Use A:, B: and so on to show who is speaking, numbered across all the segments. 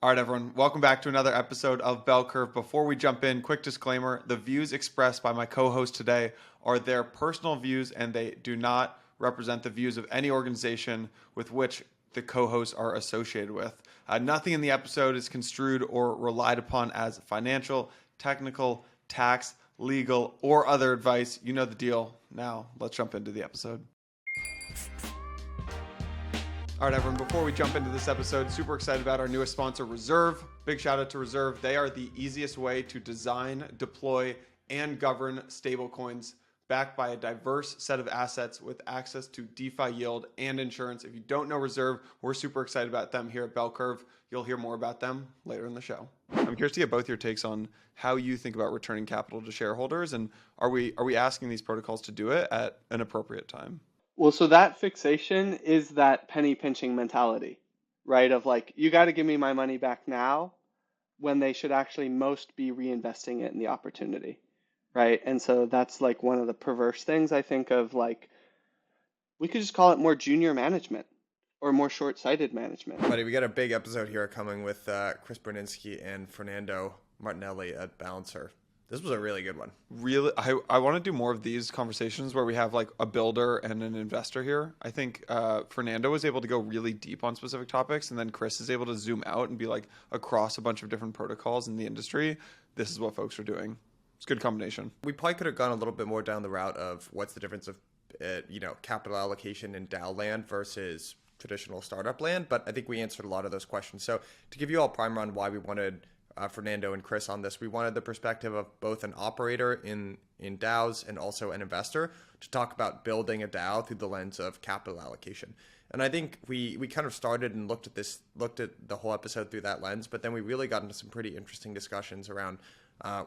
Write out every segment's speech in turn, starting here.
A: All right, everyone. Welcome back to another episode of Bell Curve. Before we jump in, quick disclaimer. The views expressed by my co-host today are their personal views, and they do not represent the views of any organization with which the co-hosts are associated with. Nothing in the episode is construed or relied upon as financial, technical, tax, legal, or other advice. You know the deal. Now, let's jump into the episode. All right, everyone, before we jump into this episode, super excited about our newest sponsor, Reserve. Big shout out to Reserve. They are the easiest way to design, deploy, and govern stablecoins backed by a diverse set of assets with access to DeFi yield and insurance. If you don't know Reserve, we're super excited about them here at Bell Curve. You'll hear more about them later in the show. I'm curious to get both your takes on how you think about returning capital to shareholders, and are we asking these protocols to do it at an appropriate time?
B: Well, so that fixation is that penny pinching mentality, right? Of like, you got to give me my money back now when they should actually most be reinvesting it in the opportunity, right? And so that's like one of the perverse things I think of, like, we could just call it more junior management or more short-sighted management.
C: Buddy, we got a big episode here coming with Chris Burniske and Fernando Martinelli at Balancer. This was a really good one.
A: Really, I want to do more of these conversations where we have like a builder and an investor here. I think Fernando was able to go really deep on specific topics, and then Chris is able to zoom out and be like across a bunch of different protocols in the industry. This is what folks are doing. It's a good combination. We
C: probably could have gone a little bit more down the route of what's the difference of, capital allocation in DAO land versus traditional startup land, but I think we answered a lot of those questions. So to give you all a primer on why we wanted Fernando and Chris on this, we wanted the perspective of both an operator in DAOs and also an investor to talk about building a DAO through the lens of capital allocation. And I think we kind of started and looked at the whole episode through that lens, but then we really got into some pretty interesting discussions around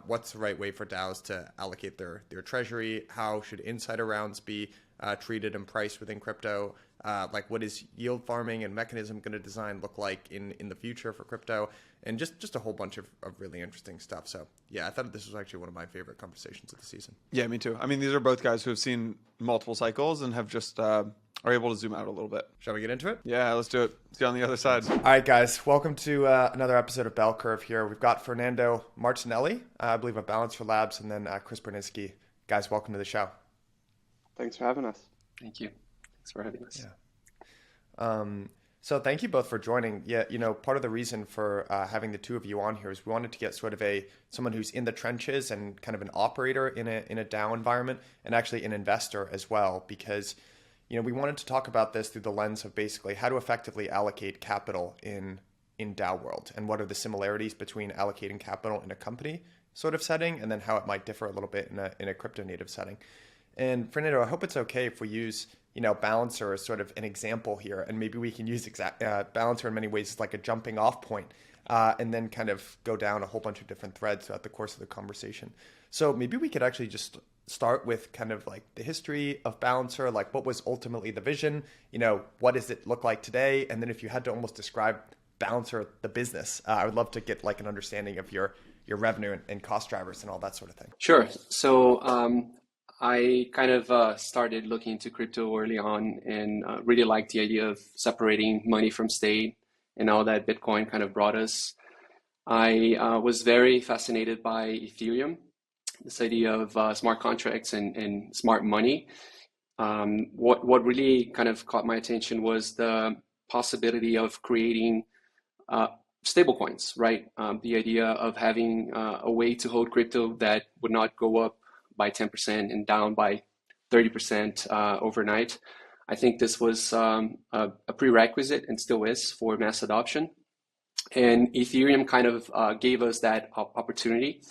C: what's the right way for DAOs to allocate their treasury, how should insider rounds be treated and priced within crypto, like what is yield farming and mechanism going to design look like in the future for crypto, and just a whole bunch of really interesting stuff. So yeah, I thought this was actually one of my favorite conversations of the season.
A: Yeah, me too. I mean, these are both guys who have seen multiple cycles and have just are able to zoom out a little bit.
C: Shall we get into it?
A: Yeah, let's do it. Let's get on the other side.
C: All right, guys, welcome to another episode of Bell Curve here. We've got Fernando Martinelli, I believe at Balancer Labs, and then Chris Burniske. Guys, welcome to the show.
B: Thanks for having us.
D: Thank you. Thanks for having us.
C: Yeah. So thank you both for joining. Yeah, part of the reason for having the two of you on here is we wanted to get sort of someone who's in the trenches and kind of an operator in a DAO environment, and actually an investor as well, because we wanted to talk about this through the lens of basically how to effectively allocate capital in DAO world, and what are the similarities between allocating capital in a company sort of setting, and then how it might differ a little bit in a crypto native setting. And Fernando, I hope it's okay if we use Balancer as sort of an example here, and maybe we can use Balancer in many ways as like a jumping off point, and then kind of go down a whole bunch of different threads throughout the course of the conversation. So maybe we could actually just start with kind of like the history of Balancer, like what was ultimately the vision, what does it look like today? And then if you had to almost describe Balancer, the business, I would love to get like an understanding of your revenue and cost drivers and all that sort of thing.
D: Sure. So I kind of started looking into crypto early on, and really liked the idea of separating money from state and all that Bitcoin kind of brought us. I was very fascinated by Ethereum, this idea of smart contracts and smart money. What really kind of caught my attention was the possibility of creating stablecoins, right? The idea of having a way to hold crypto that would not go up by 10% and down by 30% overnight. I think this was a prerequisite, and still is, for mass adoption. And Ethereum kind of gave us that opportunity.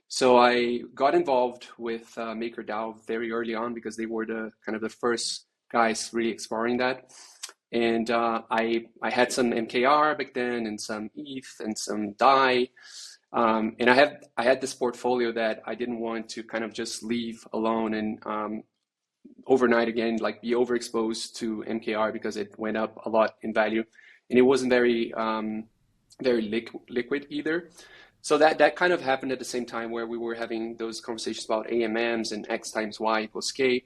D: So I got involved with MakerDAO very early on, because they were the first guys really exploring that. And I had some MKR back then, and some ETH, and some DAI. And I had this portfolio that I didn't want to kind of just leave alone and overnight again, like be overexposed to MKR, because it went up a lot in value, and it wasn't very liquid either. So that kind of happened at the same time where we were having those conversations about AMMs and X times Y equals K.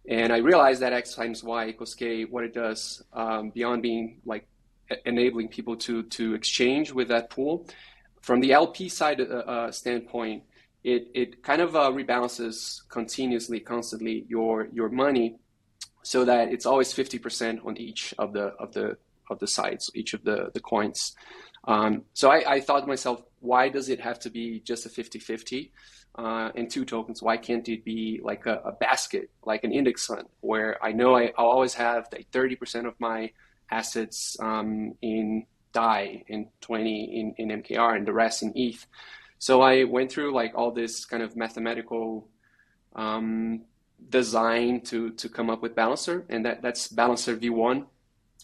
D: And I realized that X times Y equals K, what it does, beyond being like enabling people to exchange with that pool. From the LP side standpoint, it kind of rebalances continuously, constantly your money, so that it's always 50% on each of the sides, each of the coins. So I thought to myself, why does it have to be just a 50-50 in two tokens? Why can't it be like a basket, like an index fund, where I know I'll always have like 30% of my assets in DAI, and 20 in MKR, and the rest in ETH. So I went through like all this kind of mathematical design to come up with Balancer, and that's Balancer V1.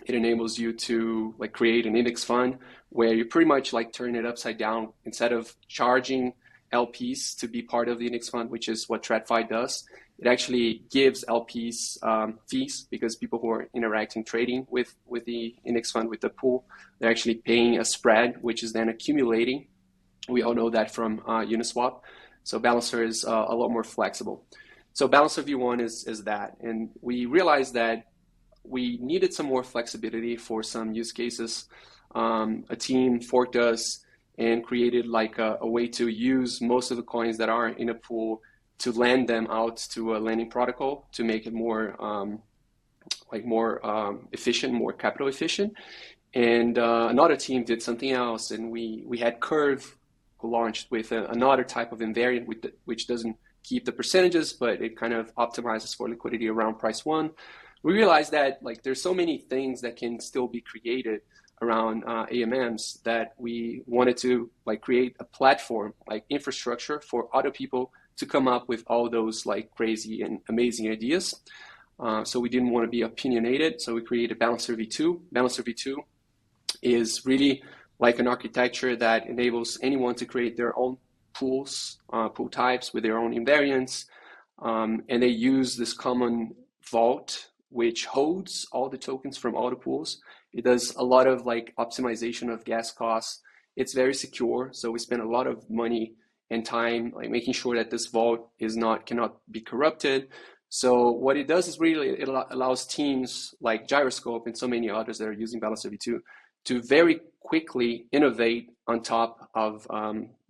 D: It enables you to like create an index fund where you pretty much like turn it upside down. Instead of charging LPs to be part of the index fund, which is what TradFi does, it actually gives LPs fees, because people who are interacting, trading with the index fund, with the pool, they're actually paying a spread, which is then accumulating. We all know that from Uniswap. So Balancer is a lot more flexible. So Balancer V1 is that. And we realized that we needed some more flexibility for some use cases. A team forked us and created like a way to use most of the coins that are in a pool to lend them out to a lending protocol to make it more efficient, more capital efficient. And another team did something else, and we had Curve launched with another type of invariant which doesn't keep the percentages, but it kind of optimizes for liquidity around price one. We realized that like there's so many things that can still be created around AMMs, that we wanted to like create a platform, like infrastructure for other people to come up with all those like crazy and amazing ideas. So we didn't want to be opinionated, so we created Balancer V2. Balancer V2 is really like an architecture that enables anyone to create their own pools, pool types with their own invariants, and they use this common vault which holds all the tokens from all the pools. It does a lot of like optimization of gas costs. It's very secure, so we spend a lot of money and time like making sure that this vault cannot be corrupted. So what it does is really it allows teams like Gyroscope and so many others that are using Balancer V2 to very quickly innovate on top of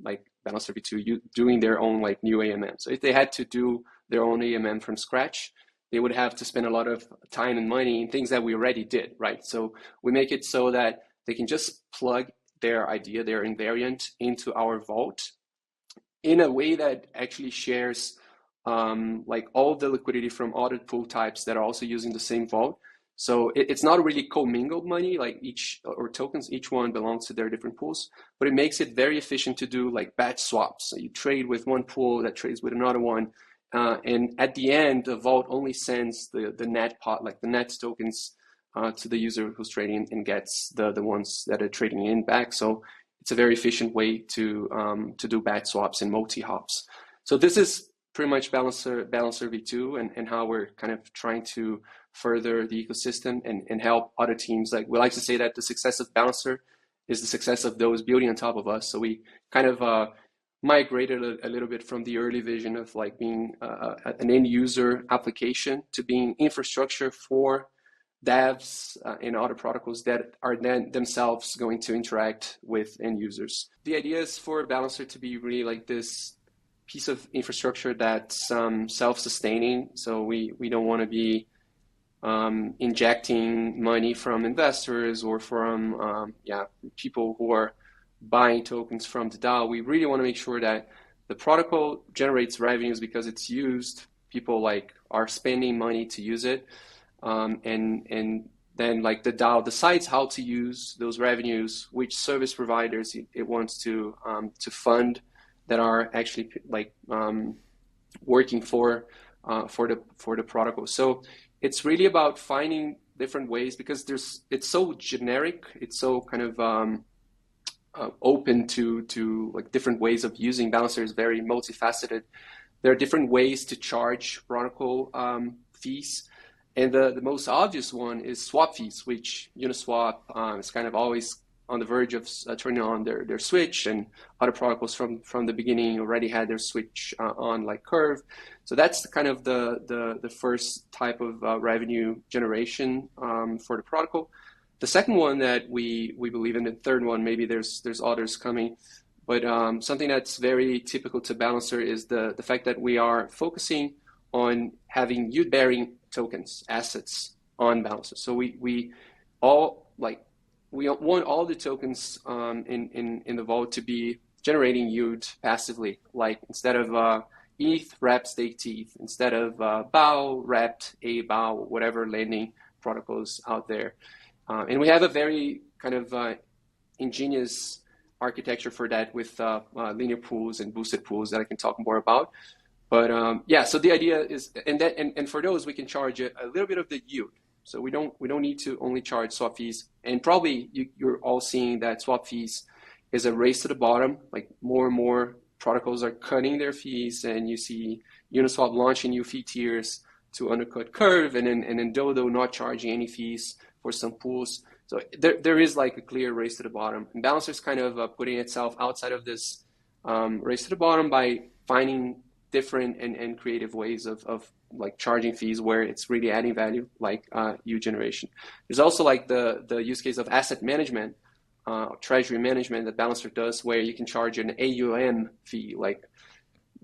D: like Balancer V2, doing their own like new AMM. So if they had to do their own AMM from scratch, they would have to spend a lot of time and money in things that we already did, right? So we make it so that they can just plug their idea, their invariant, into our vault in a way that actually shares like all the liquidity from other pool types that are also using the same vault. So it's not really commingled money, like tokens, each one belongs to their different pools, but it makes it very efficient to do like batch swaps. So you trade with one pool that trades with another one. And at the end, the vault only sends the net pot, like the net tokens, to the user who's trading, and gets the ones that are trading in back. So it's a very efficient way to do batch swaps and multi-hops. So this is pretty much Balancer V2 and how we're kind of trying to further the ecosystem and help other teams. Like we like to say that the success of Balancer is the success of those building on top of us. So we kind of migrated a little bit from the early vision of like being an end user application to being infrastructure for devs and other protocols that are then themselves going to interact with end users. The idea is for Balancer to be really like this piece of infrastructure that's self-sustaining. So we don't want to be injecting money from investors or from people who are buying tokens from the DAO. We really want to make sure that the protocol generates revenues because it's used. People like are spending money to use it, and then like the DAO decides how to use those revenues, which service providers it wants to fund that are actually like working for the protocol. So it's really about finding different ways, because it's so generic, it's so kind of open to like different ways of using. Balancer is very multifaceted. There are different ways to charge protocol fees, and the most obvious one is swap fees, which Uniswap is kind of always on the verge of turning on their switch, and other protocols from the beginning already had their switch on, like Curve. So that's kind of the first type of revenue generation for the protocol. The second one that we believe in, the third one, maybe there's others coming, but something that's very typical to Balancer is the fact that we are focusing on having yield-bearing tokens, assets on Balancer. So we all we want all the tokens in the vault to be generating yield passively. Like instead of ETH wrapped staked ETH, instead of BAO wrapped a BAO, whatever lending protocols out there. And we have a very kind of ingenious architecture for that with linear pools and boosted pools that I can talk more about. But yeah, so the idea is, and for those we can charge a little bit of the yield. So we don't need to only charge swap fees. And probably you're all seeing that swap fees is a race to the bottom. Like more and more protocols are cutting their fees, and you see Uniswap launching new fee tiers to undercut Curve, and then Dodo not charging any fees for some pools. So there is like a clear race to the bottom. And Balancer's kind of putting itself outside of this race to the bottom by finding different and creative ways of like charging fees where it's really adding value, like yield generation. There's also like the use case of asset management, treasury management that Balancer does, where you can charge an AUM fee. Like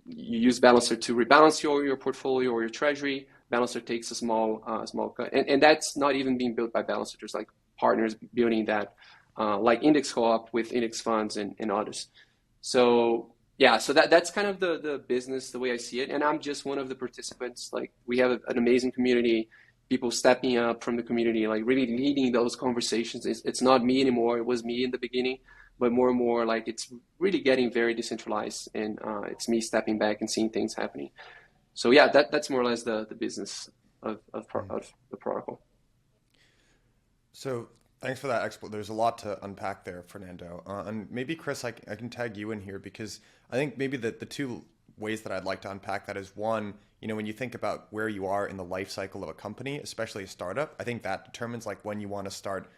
D: you use Balancer to rebalance your portfolio or your treasury. Balancer takes a small cut, and that's not even being built by Balancer. There's like partners building that, like Index Co-op with index funds and others. So yeah, so that's kind of the business, the way I see it, and I'm just one of the participants. Like we have an amazing community, people stepping up from the community, like really leading those conversations. It's not me anymore. It was me in the beginning, but more and more, like it's really getting very decentralized, and it's me stepping back and seeing things happening. So yeah, that's more or less the business of the protocol.
C: So thanks for that explanation. There's a lot to unpack there, Fernando. And maybe Chris, I can tag you in here, because I think maybe the two ways that I'd like to unpack that is, one, when you think about where you are in the life cycle of a company, especially a startup, I think that determines like when you want to start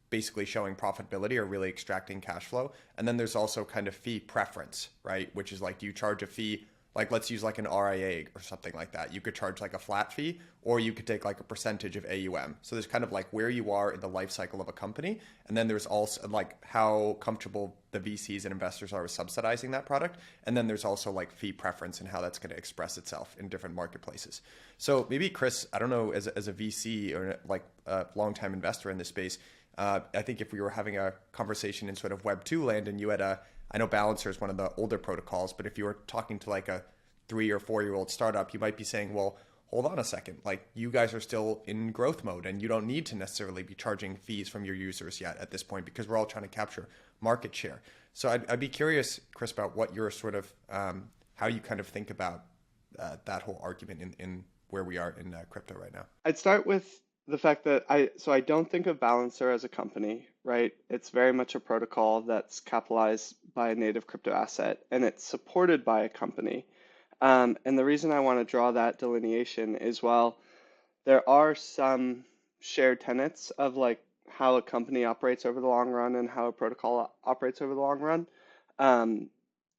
C: basically showing profitability or really extracting cash flow. And then there's also kind of fee preference, right? Which is like, do you charge a fee? Like let's use like an RIA or something like that. You could charge like a flat fee, or you could take like a percentage of AUM. So there's kind of like where you are in the life cycle of a company. And then there's also like how comfortable the VCs and investors are with subsidizing that product. And then there's also like fee preference and how that's going to express itself in different marketplaces. So maybe Chris, I don't know, as a VC or like a longtime investor in this space, I think if we were having a conversation in sort of Web 2 land, and you had I know Balancer is one of the older protocols, but if you were talking to like a 3 or 4 year old startup, you might be saying, well, hold on a second, like you guys are still in growth mode and you don't need to necessarily be charging fees from your users yet at this point, because we're all trying to capture market share. So I'd be curious, Chris, about what your sort of, how you kind of think about that whole argument in where we are in crypto right now.
B: I'd start with the fact that I don't think of Balancer as a company, right? It's very much a protocol that's capitalized by a native crypto asset, and it's supported by a company. And the reason I want to draw that delineation is, well, there are some shared tenets of like how a company operates over the long run and how a protocol operates over the long run.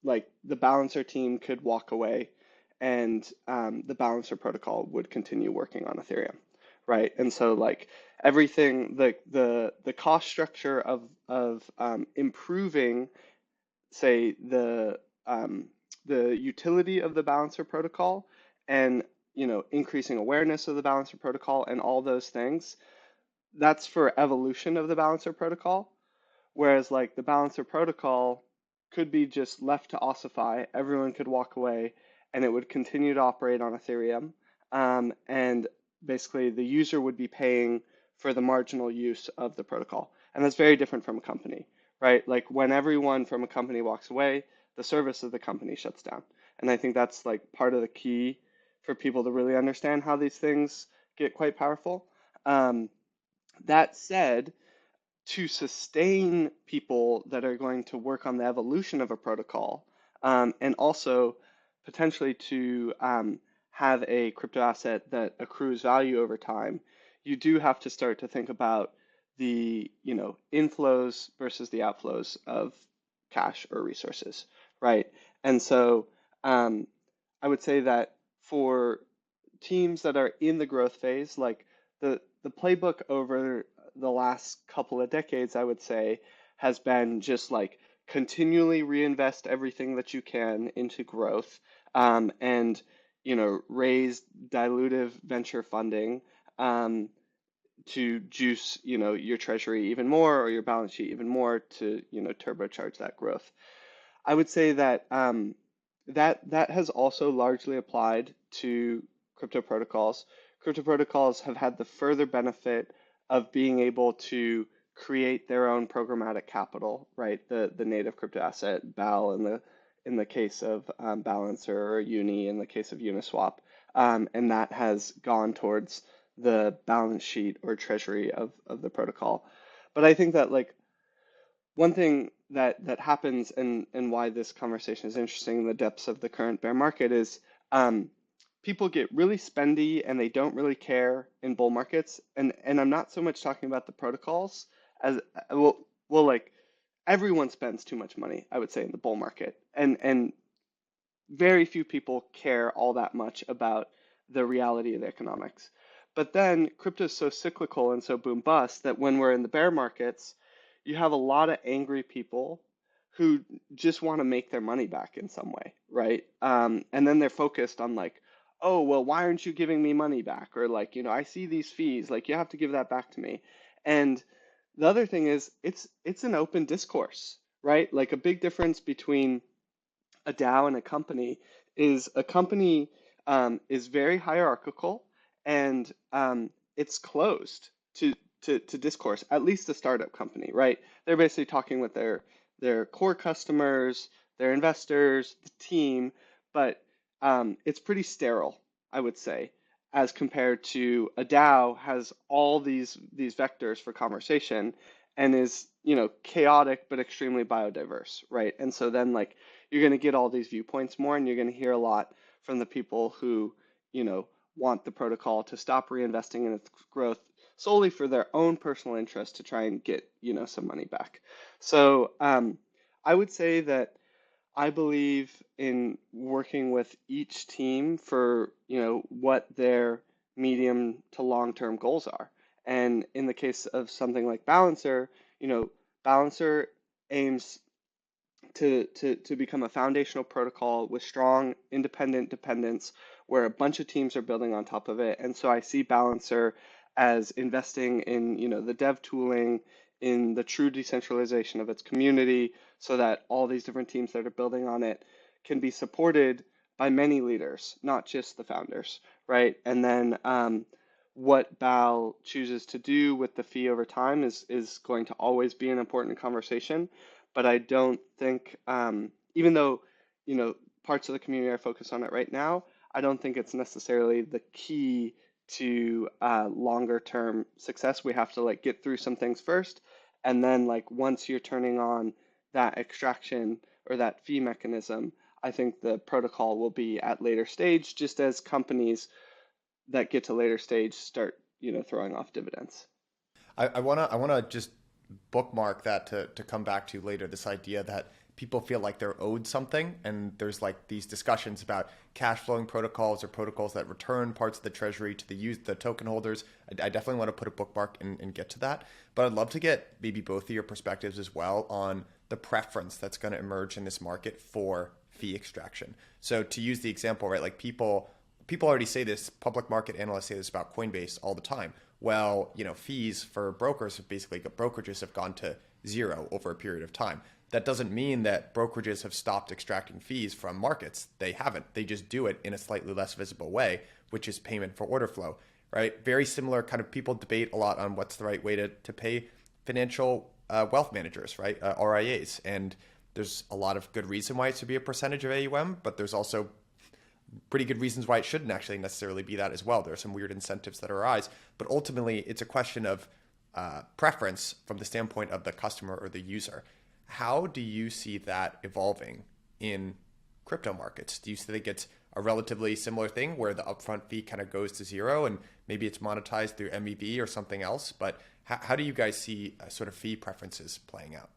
B: Like the Balancer team could walk away, and the Balancer protocol would continue working on Ethereum. Right, and so like everything, the cost structure of improving, say the utility of the Balancer protocol, and increasing awareness of the Balancer protocol and all those things, that's for evolution of the Balancer protocol. Whereas like the Balancer protocol could be just left to ossify, everyone could walk away, and it would continue to operate on Ethereum, and basically the user would be paying for the marginal use of the protocol. And that's very different from a company, right? Like when everyone from a company walks away, the service of the company shuts down. And I think that's like part of the key for people to really understand how these things get quite powerful. That said, to sustain people that are going to work on the evolution of a protocol, and also potentially to have a crypto asset that accrues value over time, you do have to start to think about the inflows versus the outflows of cash or resources, right? And so I would say that for teams that are in the growth phase, like the playbook over the last couple of decades, I would say, has been just like continually reinvest everything that you can into growth, and raise dilutive venture funding, to juice your treasury even more or your balance sheet even more to turbocharge that growth. I would say that that has also largely applied to crypto protocols. Crypto protocols have had the further benefit of being able to create their own programmatic capital, right? The native crypto asset, BAL in the case of Balancer, or Uni in the case of Uniswap, and that has gone towards the balance sheet or treasury of the protocol. But I think that like one thing that happens, and why this conversation is interesting in the depths of the current bear market, is people get really spendy and they don't really care in bull markets. And I'm not so much talking about the protocols as like everyone spends too much money, I would say, in the bull market. And very few people care all that much about the reality of the economics. But then crypto is so cyclical and so boom bust that when we're in the bear markets, you have a lot of angry people who just want to make their money back in some way, right? And then they're focused on like, oh, well, why aren't you giving me money back? Or like, I see these fees, like you have to give that back to me. And the other thing is it's an open discourse, right? Like a big difference between a DAO and a company is a company is very hierarchical, and it's closed to discourse, at least a startup company, right? They're basically talking with their core customers, their investors, the team, but it's pretty sterile, I would say, as compared to a DAO has all these vectors for conversation and is, chaotic but extremely biodiverse, right? And so then like you're going to get all these viewpoints more, and you're going to hear a lot from the people who, want the protocol to stop reinvesting in its growth solely for their own personal interest to try and get, some money back. So I would say that I believe in working with each team for, what their medium to long-term goals are. And in the case of something like Balancer, Balancer aims to become a foundational protocol with strong independent dependence where a bunch of teams are building on top of it. And so I see Balancer as investing in, the dev tooling, in the true decentralization of its community, so that all these different teams that are building on it can be supported by many leaders, not just the founders, right? And then what BAL chooses to do with the fee over time is going to always be an important conversation. But I don't think, even though, parts of the community are focused on it right now, I don't think it's necessarily the key to longer term success. We have to like get through some things first, and then like once you're turning on that extraction or that fee mechanism, I think the protocol will be at later stage, just as companies that get to later stage start, throwing off dividends.
C: I wanna just bookmark that to come back to later, this idea that people feel like they're owed something, and there's like these discussions about cash flowing protocols or protocols that return parts of the treasury to the token holders. I definitely want to put a bookmark and get to that, but I'd love to get maybe both of your perspectives as well on the preference that's going to emerge in this market for fee extraction. So to use the example, right, like people already say this, public market analysts say this about Coinbase all the time. Well, fees for brokers brokerages have gone to zero over a period of time. That doesn't mean that brokerages have stopped extracting fees from markets. They haven't. They just do it in a slightly less visible way, which is payment for order flow, right? Very similar kind of, people debate a lot on what's the right way to pay financial wealth managers, right? RIAs. And there's a lot of good reason why it should be a percentage of AUM, but there's also pretty good reasons why it shouldn't actually necessarily be that as well. There are some weird incentives that arise, but ultimately it's a question of preference from the standpoint of the customer or the user. How do you see that evolving in crypto markets? Do you think it's a relatively similar thing where the upfront fee kind of goes to zero and maybe it's monetized through MEV or something else? But how do you guys see sort of fee preferences playing out?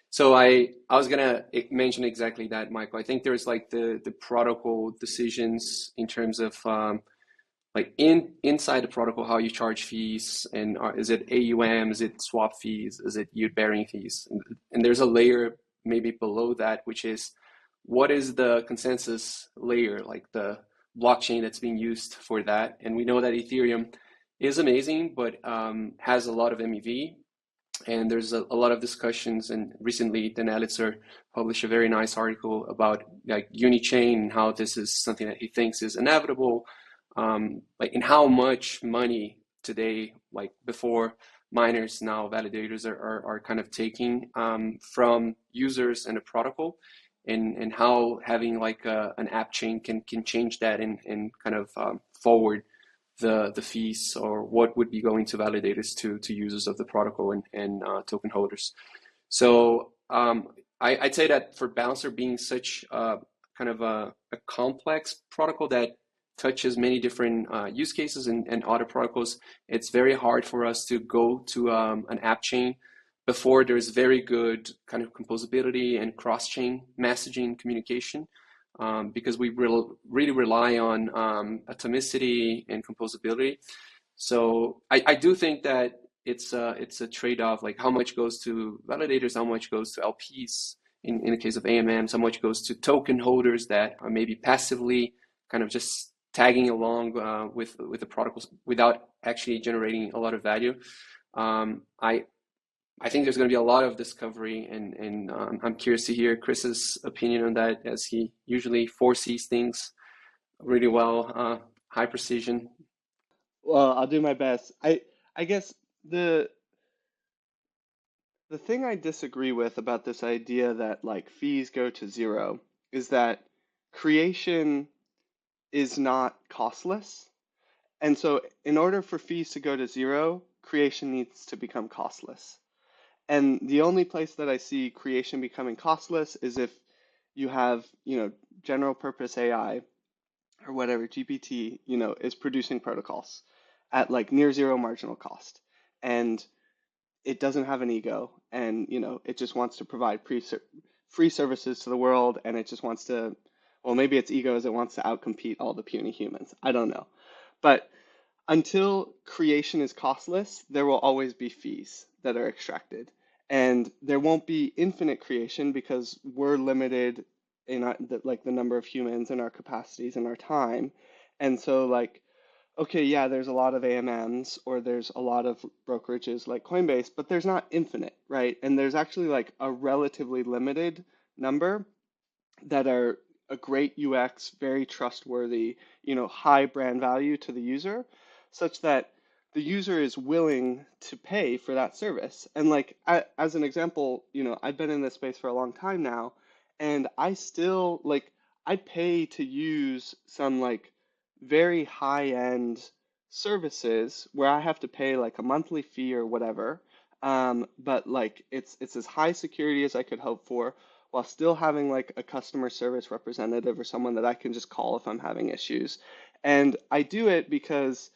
D: So I was gonna mention exactly that, Michael. I think there's like the protocol decisions in terms of like inside the protocol, how you charge fees, and is it AUM, is it swap fees, is it yield bearing fees, and there's a layer maybe below that, which is what is the consensus layer, like the blockchain that's being used for that. And we know that Ethereum is amazing, but has a lot of MEV, and there's a lot of discussions. And recently, Dan Elitzer published a very nice article about like Unichain and how this is something that he thinks is inevitable. Like in how much money today, like before miners, now validators are kind of taking from users and a protocol, and how having like an app chain can change that and kind of forward the fees, or what would be going to validators to users of the protocol and token holders. So I'd say that for Bouncer being such kind of a complex protocol that touches many different use cases and other protocols, it's very hard for us to go to an app chain before there's very good kind of composability and cross-chain messaging communication, because we really rely on atomicity and composability. So I do think that it's a trade-off, like how much goes to validators, how much goes to LPs in the case of AMMs, how much goes to token holders that are maybe passively kind of just tagging along with the protocols without actually generating a lot of value. I think there's going to be a lot of discovery, and I'm curious to hear Chris's opinion on that, as he usually foresees things really well, high precision.
B: Well, I'll do my best. I guess the thing I disagree with about this idea that like fees go to zero is that creation is not costless. And so in order for fees to go to zero, creation needs to become costless. And the only place that I see creation becoming costless is if you have, general purpose AI or whatever, GPT, is producing protocols at like near zero marginal cost. And it doesn't have an ego, and it just wants to provide free services to the world, and it just wants to, well, maybe its ego is it wants to outcompete all the puny humans. I don't know. But until creation is costless, there will always be fees that are extracted. And there won't be infinite creation because we're limited in the number of humans and our capacities and our time. And so like, okay, yeah, there's a lot of AMMs or there's a lot of brokerages like Coinbase, but there's not infinite, right? And there's actually like a relatively limited number that are a great UX, very trustworthy, high brand value to the user, such that the user is willing to pay for that service. And like, as an example, I've been in this space for a long time now, and I still like, I pay to use some like very high end services where I have to pay like a monthly fee or whatever. But like, it's as high security as I could hope for, while still having like a customer service representative or someone that I can just call if I'm having issues. And I do it because,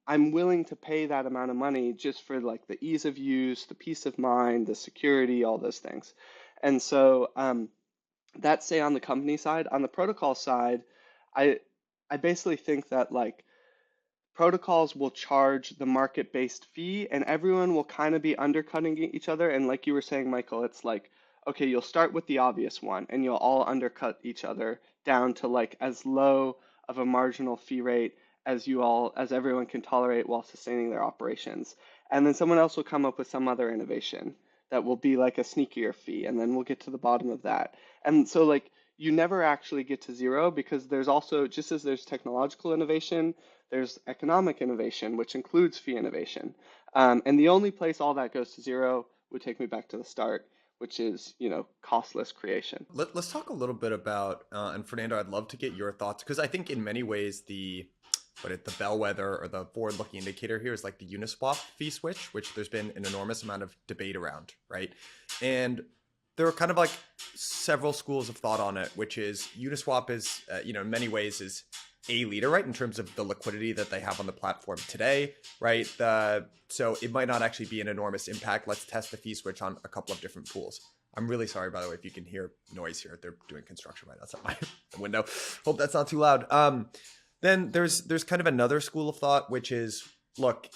B: I'm willing to pay that amount of money just for like the ease of use, the peace of mind, the security, all those things. And so that's say on the company side. On the protocol side, I basically think that like protocols will charge the market-based fee, and everyone will kind of be undercutting each other. And like you were saying, Michael, it's like, okay, you'll start with the obvious one, and you'll all undercut each other down to like as low of a marginal fee rate as everyone can tolerate while sustaining their operations. And then someone else will come up with some other innovation that will be like a sneakier fee, and then we'll get to the bottom of that. And so like you never actually get to zero, because there's also, just as there's technological innovation, there's economic innovation, which includes fee innovation. And the only place all that goes to zero would take me back to the start, which is, costless creation.
C: Let's talk a little bit about, and Fernando, I'd love to get your thoughts, because I think in many ways the bellwether or the forward-looking indicator here is like the Uniswap fee switch, which there's been an enormous amount of debate around, right? And there are kind of like several schools of thought on it, which is Uniswap is, in many ways is a leader, right, in terms of the liquidity that they have on the platform today, right? So it might not actually be an enormous impact. Let's test the fee switch on a couple of different pools. I'm really sorry, by the way, if you can hear noise here. They're doing construction right outside my window. Hope that's not too loud. Then there's kind of another school of thought, which is, look,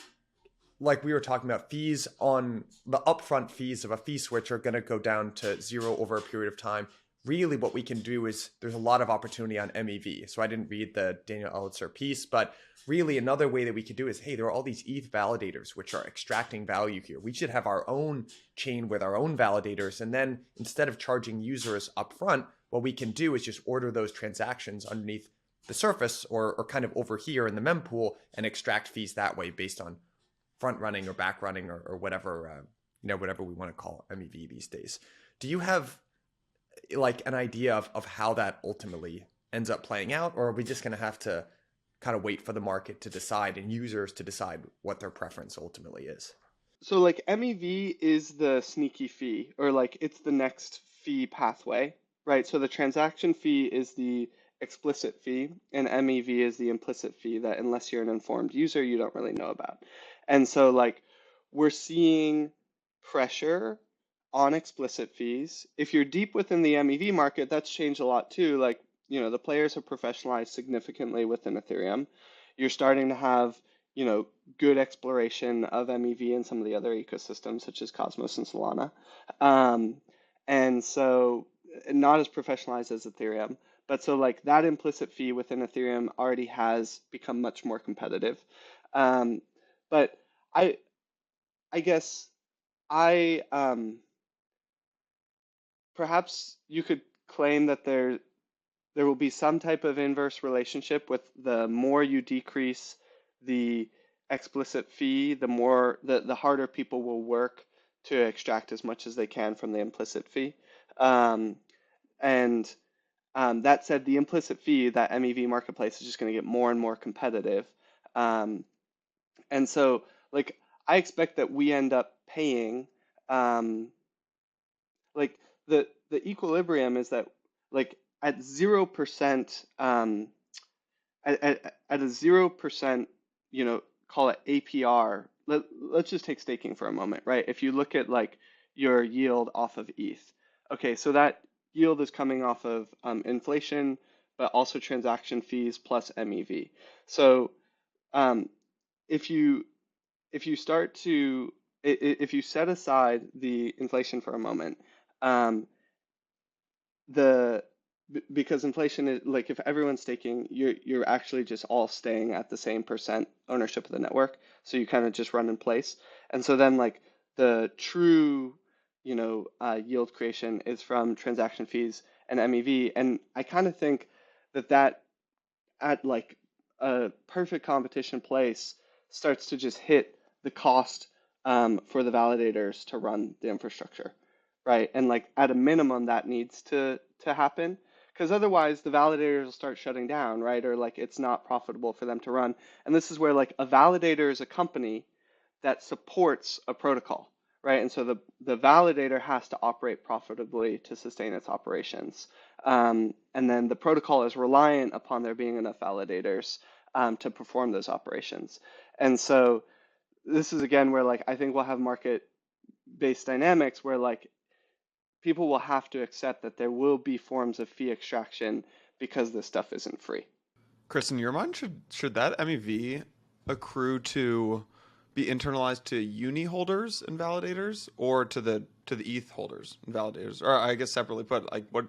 C: like we were talking about, fees on the upfront fees of a fee switch are going to go down to zero over a period of time. Really, what we can do is there's a lot of opportunity on MEV. So I didn't read the Daniel Elitzer piece, but really another way that we could do is, hey, there are all these ETH validators which are extracting value here. We should have our own chain with our own validators. And then instead of charging users upfront, what we can do is just order those transactions underneath the surface or kind of over here in the mempool and extract fees that way based on front running or back running or whatever, whatever we want to call MEV these days. Do you have like an idea of how that ultimately ends up playing out, or are we just going to have to kind of wait for the market to decide and users to decide what their preference ultimately is?
B: So like MEV is the sneaky fee, or like it's the next fee pathway, right? So the transaction fee is the explicit fee, and MEV is the implicit fee that unless you're an informed user, you don't really know about. And so like we're seeing pressure on explicit fees. If you're deep within the MEV market, that's changed a lot too. Like, the players have professionalized significantly within Ethereum. You're starting to have, good exploration of MEV in some of the other ecosystems, such as Cosmos and Solana. And so not as professionalized as Ethereum. But so like that implicit fee within Ethereum already has become much more competitive. But I guess I perhaps you could claim that there will be some type of inverse relationship with the more you decrease the explicit fee, the harder people will work to extract as much as they can from the implicit fee. And that said, the implicit fee, that MEV marketplace, is just going to get more and more competitive. And so, like, I expect that we end up paying, like, the equilibrium is that, like, at 0%, at a 0%, call it APR. Let's just take staking for a moment, right? If you look at like your yield off of ETH, okay, so that yield is coming off of inflation, but also transaction fees plus MEV. So if you start to if you set aside the inflation for a moment, because inflation is like, if everyone's staking, you're actually just all staying at the same percent ownership of the network, so you kind of just run in place. And so then like the true yield creation is from transaction fees and MEV. And I kind of think that at like a perfect competition place starts to just hit the cost for the validators to run the infrastructure, right? And like at a minimum that needs to happen, because otherwise the validators will start shutting down, right? Or like it's not profitable for them to run. And this is where like a validator is a company that supports a protocol, right? And so the validator has to operate profitably to sustain its operations. And then the protocol is reliant upon there being enough validators to perform those operations. And so this is again where like I think we'll have market-based dynamics where like people will have to accept that there will be forms of fee extraction because this stuff isn't free.
A: Chris, in your mind, should that MEV accrue to be internalized to uni holders and validators, or to the ETH holders and validators, or I guess separately put, like what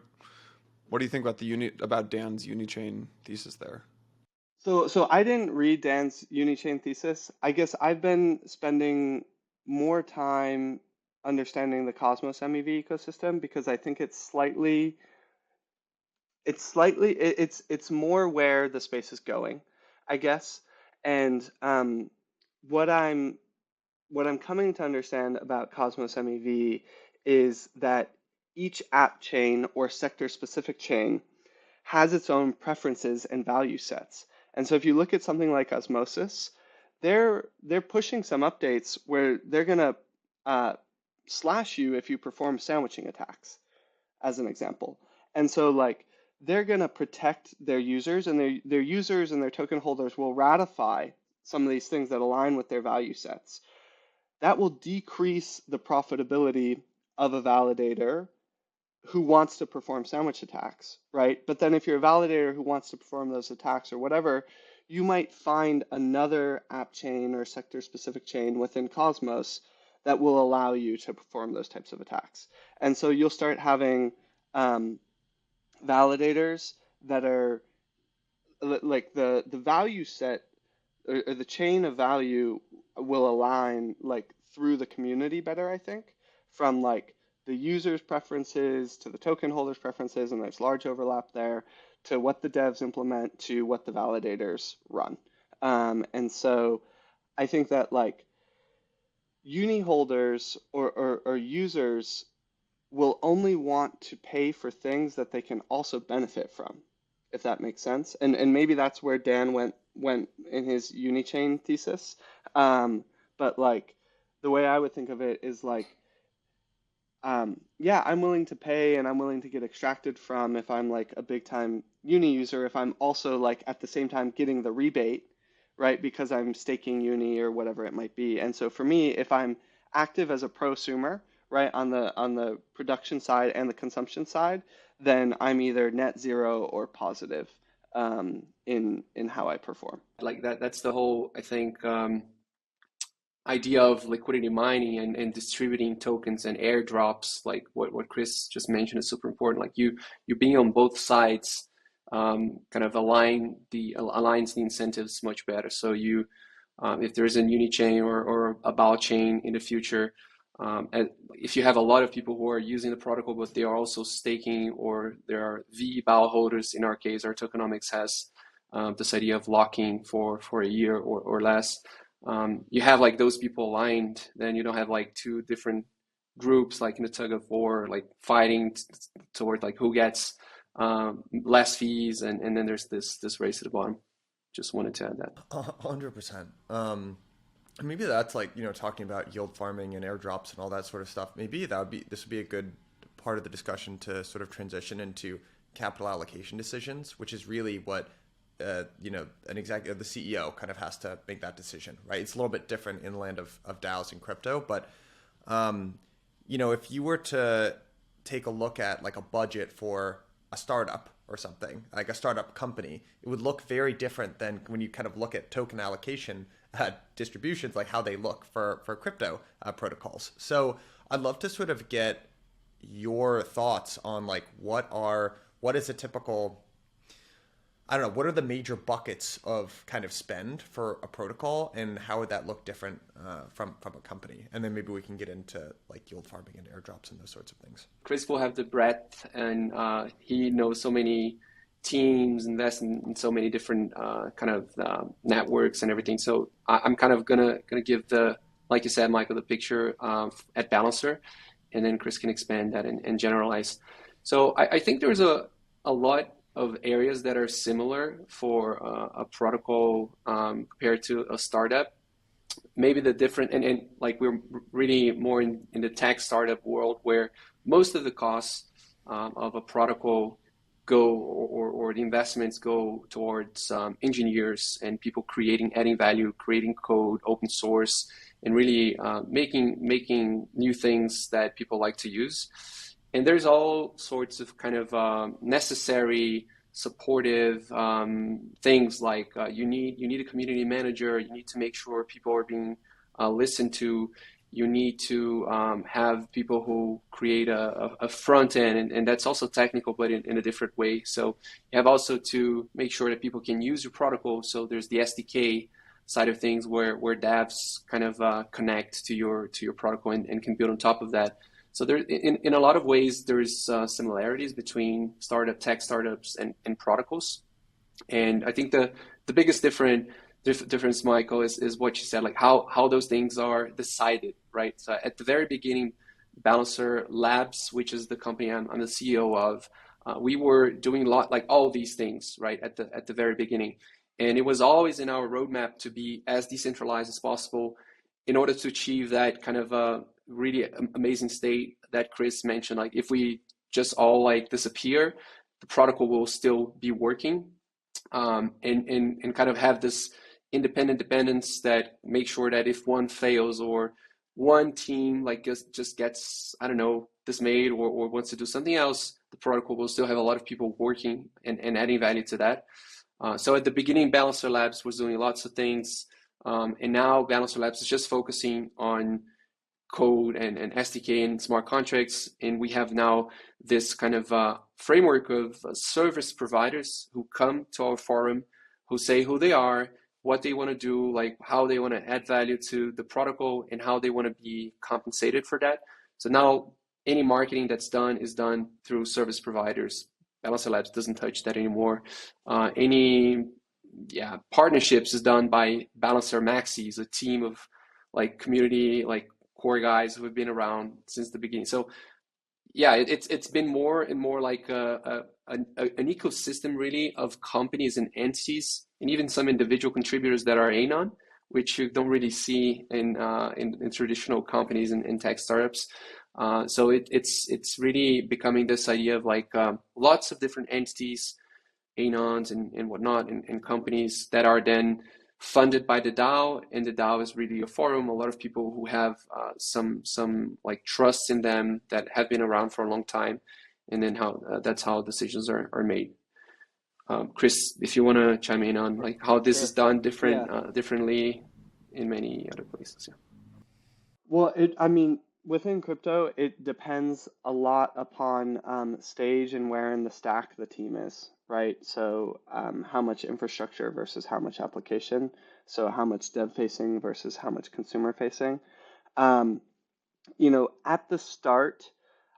A: do you think about Dan's Unichain thesis there?
B: So I didn't read Dan's Unichain thesis. I guess I've been spending more time understanding the Cosmos MEV ecosystem because I think it's more where the space is going, I guess. And what I'm coming to understand about Cosmos MEV is that each app chain or sector specific chain has its own preferences and value sets. And so if you look at something like Osmosis, they're pushing some updates where they're going to slash you if you perform sandwiching attacks, as an example. And so like they're going to protect their users, and their users and their token holders will ratify some of these things that align with their value sets. That will decrease the profitability of a validator who wants to perform sandwich attacks, right? But then if you're a validator who wants to perform those attacks or whatever, you might find another app chain or sector specific chain within Cosmos that will allow you to perform those types of attacks. And so you'll start having validators that are like the value set or the chain of value will align like through the community better, I think, from like the user's preferences to the token holder's preferences, and there's large overlap there, to what the devs implement to what the validators run. And so I think that like uni holders or users will only want to pay for things that they can also benefit from, if that makes sense. And maybe that's where Dan went in his Unichain thesis. But like the way I would think of it is like, yeah, I'm willing to pay and I'm willing to get extracted from if I'm like a big time uni user, if I'm also like at the same time getting the rebate, right? Because I'm staking uni or whatever it might be. And so for me, if I'm active as a prosumer, right, on the production side and the consumption side, then I'm either net zero or positive in how I perform.
D: Like that's the whole, I think, idea of liquidity mining and distributing tokens and airdrops, like what Chris just mentioned, is super important. Like you being on both sides kind of aligns the incentives much better. So you if there's a Unichain or a BAL chain in the future, and if you have a lot of people who are using the protocol, but they are also staking, or there are VBAL holders, in our case, our tokenomics has this idea of locking for a year or less. You have like those people aligned, then you don't have like two different groups like in a tug of war, like fighting toward like who gets less fees, and then there's this race to the bottom. Just wanted to add that.
C: 100%. Maybe that's like, talking about yield farming and airdrops and all that sort of stuff. Maybe this would be a good part of the discussion to sort of transition into capital allocation decisions, which is really what an executive, the CEO, kind of has to make that decision, right? It's a little bit different in the land of DAOs and crypto, but if you were to take a look at like a budget for a startup or something, like a startup company, it would look very different than when you kind of look at token allocation distributions, like how they look for crypto protocols. So I'd love to sort of get your thoughts on like what is a typical, I don't know, what are the major buckets of kind of spend for a protocol, and how would that look different from a company? And then maybe we can get into like yield farming and airdrops and those sorts of things.
D: Chris will have the breadth, and he knows so many teams, invest in so many different kind of networks and everything. So I'm kind of gonna give like you said, Michael, the picture at Balancer, and then Chris can expand that and generalize. So I think there's a lot of areas that are similar for a protocol compared to a startup. Maybe the different, and like we're really more in the tech startup world, where most of the costs of a protocol go, or the investments go towards engineers and people adding value, creating code, open source, and really making new things that people like to use. And there's all sorts of kind of necessary supportive things, like you need a community manager. You need to make sure people are being listened to. You need to have people who create a front end, and that's also technical, but in a different way. So you have also to make sure that people can use your protocol. So there's the SDK side of things where devs kind of connect to your protocol and can build on top of that. So there, in a lot of ways, there's similarities between tech startups and protocols. And I think the biggest difference, Michael, is what you said, like how those things are decided, right? So at the very beginning, Balancer Labs, which is the company I'm the CEO of, we were doing like all these things, right, at the very beginning. And it was always in our roadmap to be as decentralized as possible in order to achieve that kind of really amazing state that Chris mentioned. Like if we just all like disappear, the protocol will still be working, and kind of have this independent dependence that makes sure that if one fails or one team like just gets, I don't know, dismayed or wants to do something else, the protocol will still have a lot of people working and adding value to that. So at the beginning, Balancer Labs was doing lots of things, and now Balancer Labs is just focusing on code and SDK and smart contracts. And we have now this kind of framework of service providers who come to our forum, who say who they are, what they want to do, like how they want to add value to the protocol, and how they want to be compensated for that. So now any marketing that's done is done through service providers. Balancer Labs doesn't touch that anymore. Any partnerships is done by Balancer Maxis, a team of like community, like core guys who have been around since the beginning. So yeah, it's been more and more like an ecosystem really of companies and entities, and even some individual contributors that are anon, which you don't really see in traditional companies and tech startups. So it's really becoming this idea of like lots of different entities, anons and whatnot, and companies that are then funded by the DAO, and the DAO is really a forum. A lot of people who have some like trust in them that have been around for a long time, and then that's how decisions are made. Chris, if you want to chime in on like how this is done differently in many other places. Yeah.
B: Well, I mean, within crypto, it depends a lot upon stage and where in the stack the team is, right? So how much infrastructure versus how much application. So how much dev facing versus how much consumer facing. At the start,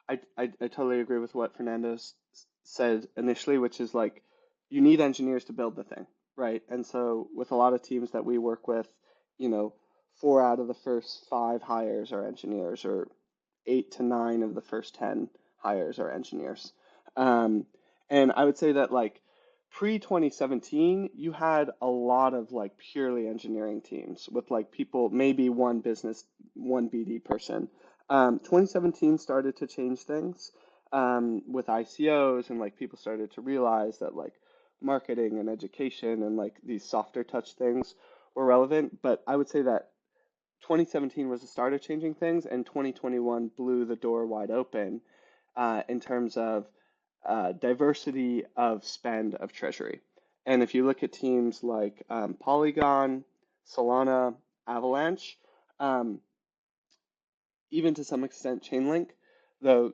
B: I totally agree with what Fernando said initially, which is like you need engineers to build the thing, right? And so with a lot of teams that we work with, 4 out of the first 5 hires are engineers, or 8 to 9 of the first 10 hires are engineers. And I would say that like pre-2017, you had a lot of like purely engineering teams with like people, maybe one BD person. 2017 started to change things with ICOs, and like people started to realize that like marketing and education and like these softer touch things were relevant. But I would say that 2017 was the start of changing things, and 2021 blew the door wide open in terms of diversity of spend of treasury. And if you look at teams like Polygon, Solana, Avalanche, even to some extent Chainlink, though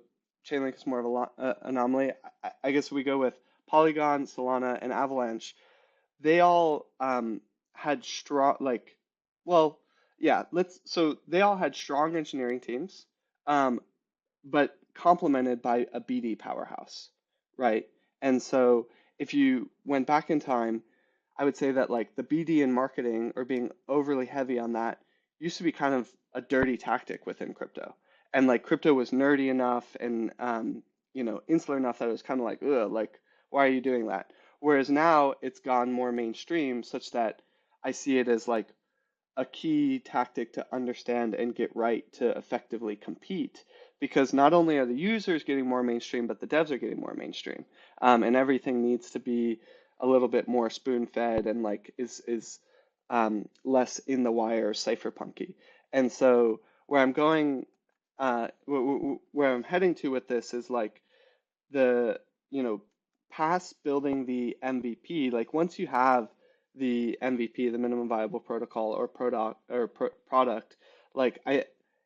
B: Chainlink is more of an anomaly. I guess we go with Polygon, Solana, and Avalanche. They all had strong, so they all had strong engineering teams, but complemented by a BD powerhouse, right? And so if you went back in time, I would say that like the BD and marketing, or being overly heavy on that, used to be kind of a dirty tactic within crypto. And like crypto was nerdy enough and insular enough that it was kind of like, ugh, like why are you doing that? Whereas now it's gone more mainstream, such that I see it as like a key tactic to understand and get right to effectively compete, because not only are the users getting more mainstream, but the devs are getting more mainstream, and everything needs to be a little bit more spoon-fed and like is less in the wire cypherpunky. And so where I'm going, where I'm heading to with this is like the past building the MVP. Like once you have the MVP, the minimum viable protocol or product, like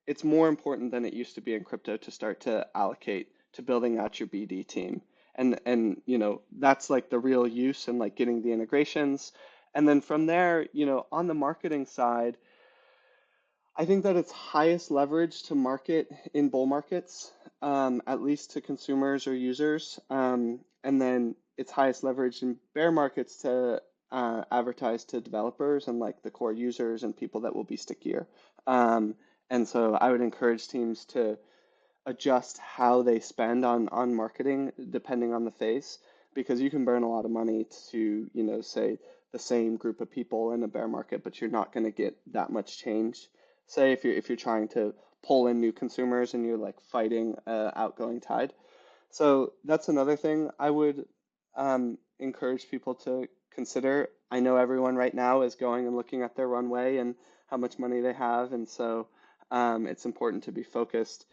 B: it's more important than it used to be in crypto to start to allocate to building out your BD team. And that's like the real use, and like getting the integrations. And then from there, on the marketing side, I think that it's highest leverage to market in bull markets, at least to consumers or users. And then it's highest leverage in bear markets to advertise to developers and like the core users and people that will be stickier. And so I would encourage teams to adjust how they spend on marketing depending on the phase, because you can burn a lot of money to, say the same group of people in a bear market, but you're not going to get that much change. Say if you're trying to pull in new consumers and you're like fighting outgoing tide. So that's another thing I would encourage people to consider. I know everyone right now is going and looking at their runway and how much money they have, and so it's important to be focused.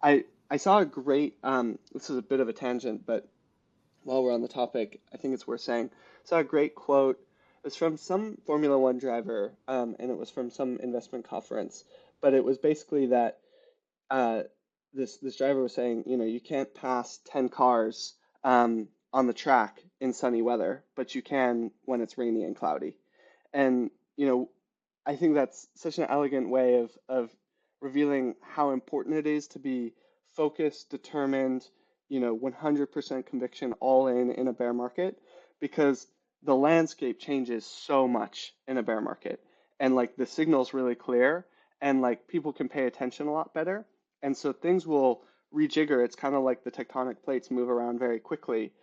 B: I I saw a great, this is a bit of a tangent, but while we're on the topic, I think it's worth saying. Saw a great quote. It was from some Formula One driver, and it was from some investment conference. But it was basically that uh, this driver was saying, you can't pass 10 cars on the track in sunny weather, but you can when it's rainy and cloudy. And I think that's such an elegant way of revealing how important it is to be focused, determined, 100% conviction all in a bear market, because the landscape changes so much in a bear market, and like the signal's really clear, and like people can pay attention a lot better, and so things will rejigger. It's kind of like the tectonic plates move around very quickly,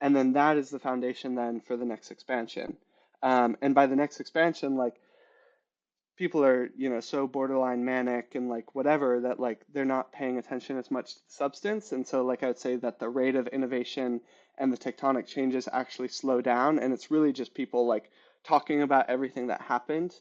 B: and then that is the foundation then for the next expansion. And by the next expansion, like people are, so borderline manic and like whatever that like they're not paying attention as much to the substance. And so like I would say that the rate of innovation and the tectonic changes actually slow down. And it's really just people like talking about everything that happened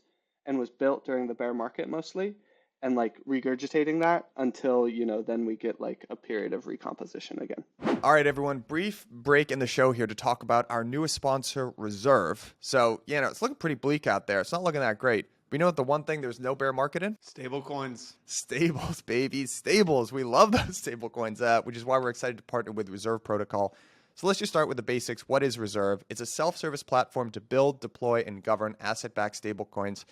B: and was built during the bear market mostly, and like regurgitating that until, then we get like a period of recomposition again.
C: All right, everyone, brief break in the show here to talk about our newest sponsor, Reserve. So, it's looking pretty bleak out there. It's not looking that great. But you know what the one thing there's no bear market in?
A: Stable coins.
C: Stables, baby. Stables. We love those stable coins, which is why we're excited to partner with Reserve Protocol. So let's just start with the basics. What is Reserve? It's a self-service platform to build, deploy, and govern asset-backed stablecoins,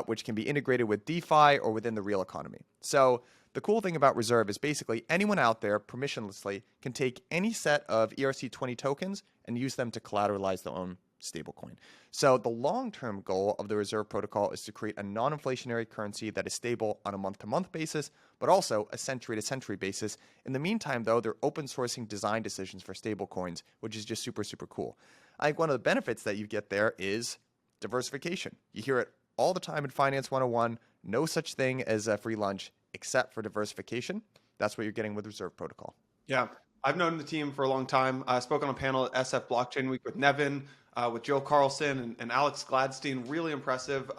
C: which can be integrated with DeFi or within the real economy. So the cool thing about Reserve is basically anyone out there permissionlessly can take any set of ERC20 tokens and use them to collateralize their own stablecoin. So the long-term goal of the Reserve protocol is to create a non-inflationary currency that is stable on a month-to-month basis, but also a century-to-century basis. In the meantime, though, they're open sourcing design decisions for stablecoins, which is just super, super cool. I think one of the benefits that you get there is diversification. You hear it all the time in Finance 101, no such thing as a free lunch except for diversification. That's what you're getting with Reserve Protocol.
A: Yeah. I've known the team for a long time. I spoke on a panel at SF Blockchain Week with Nevin, with Joe Carlson and Alex Gladstein. Really impressive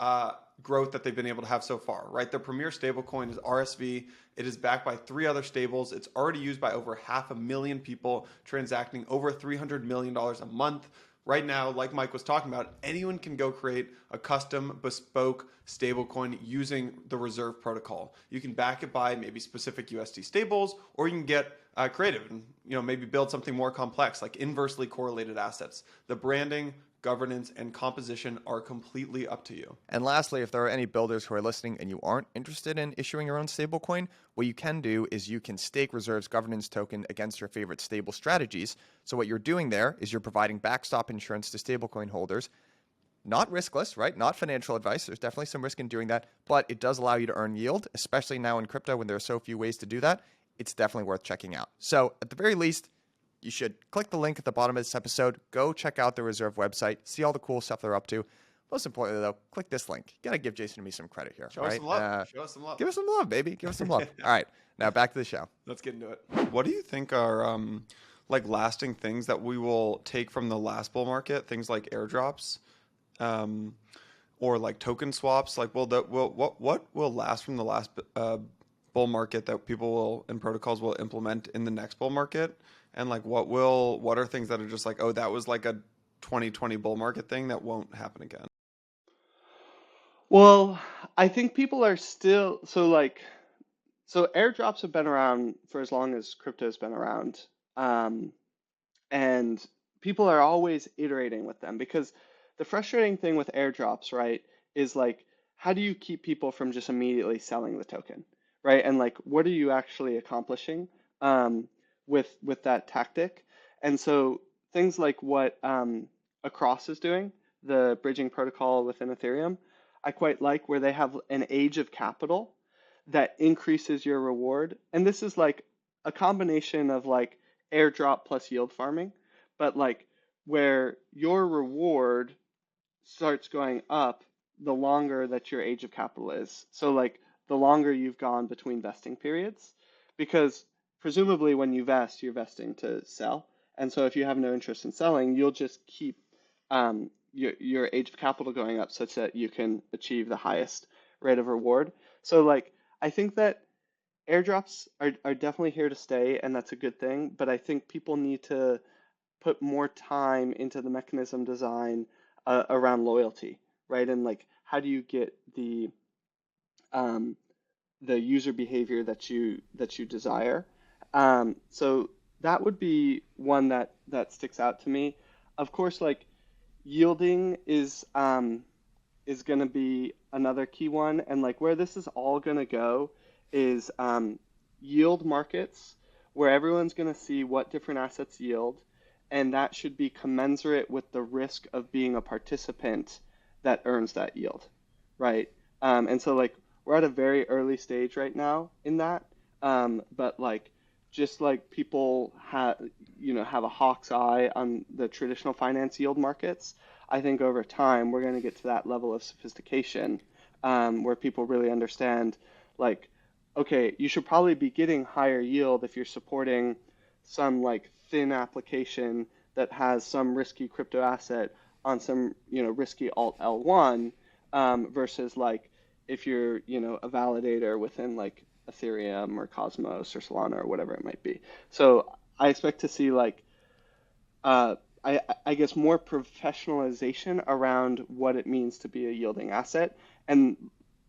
A: growth that they've been able to have so far, right? Their premier stablecoin is RSV. It is backed by 3 other stables. It's already used by over 500,000 people, transacting over $300 million a month. Right now, like Mike was talking about, anyone can go create a custom bespoke stablecoin using the Reserve protocol. You can back it by maybe specific USD stables, or you can get creative and maybe build something more complex like inversely correlated assets. The branding, governance, and composition are completely up to you.
C: And lastly, if there are any builders who are listening and you aren't interested in issuing your own stablecoin, what you can do is you can stake Reserve's governance token against your favorite stable strategies. So what you're doing there is you're providing backstop insurance to stablecoin holders. Not riskless, right? Not financial advice. There's definitely some risk in doing that, but it does allow you to earn yield, especially now in crypto when there are so few ways to do that. It's definitely worth checking out. So at the very least, you should click the link at the bottom of this episode. Go check out the Reserve website. See all the cool stuff they're up to. Most importantly, though, click this link. You got to give Jason and me some credit here.
A: Show us some love. Show us some love.
C: Give us some love, baby. Give us some love. All right. Now back to the show.
A: Let's get into it. What do you think are like lasting things that we will take from the last bull market? Things like airdrops, or like token swaps. Like, what will last from the last bull market that people will and protocols will implement in the next bull market? And like, what are things that are just like, oh, that was like a 2020 bull market thing that won't happen again?
B: Well, I think people are still so airdrops have been around for as long as crypto's been around. And people are always iterating with them, because the frustrating thing with airdrops, right, is like, how do you keep people from just immediately selling the token, right? And like, what are you actually accomplishing with that tactic? And so things like what Across is doing, the bridging protocol within Ethereum, I quite like, where they have an age of capital that increases your reward. And this is like a combination of like airdrop plus yield farming, but like where your reward starts going up the longer that your age of capital is. So like the longer you've gone between vesting periods, because presumably when you vest, you're vesting to sell. And so if you have no interest in selling, you'll just keep your age of capital going up such that you can achieve the highest rate of reward. So like, I think that airdrops are definitely here to stay, and that's a good thing. But I think people need to put more time into the mechanism design around loyalty, right? And like, how do you get um, the user behavior that you desire? So that would be one that sticks out to me. Of course, like yielding is going to be another key one, and like where this is all going to go is yield markets, where everyone's going to see what different assets yield, and that should be commensurate with the risk of being a participant that earns that yield, right? And so like we're at a very early stage right now in that, but like just like people have a hawk's eye on the traditional finance yield markets, I think over time we're going to get to that level of sophistication where people really understand, like, okay, you should probably be getting higher yield if you're supporting some like thin application that has some risky crypto asset on some risky alt L1 versus like if you're a validator within like Ethereum or Cosmos or Solana or whatever it might be. So I expect to see like uh, I guess more professionalization around what it means to be a yielding asset and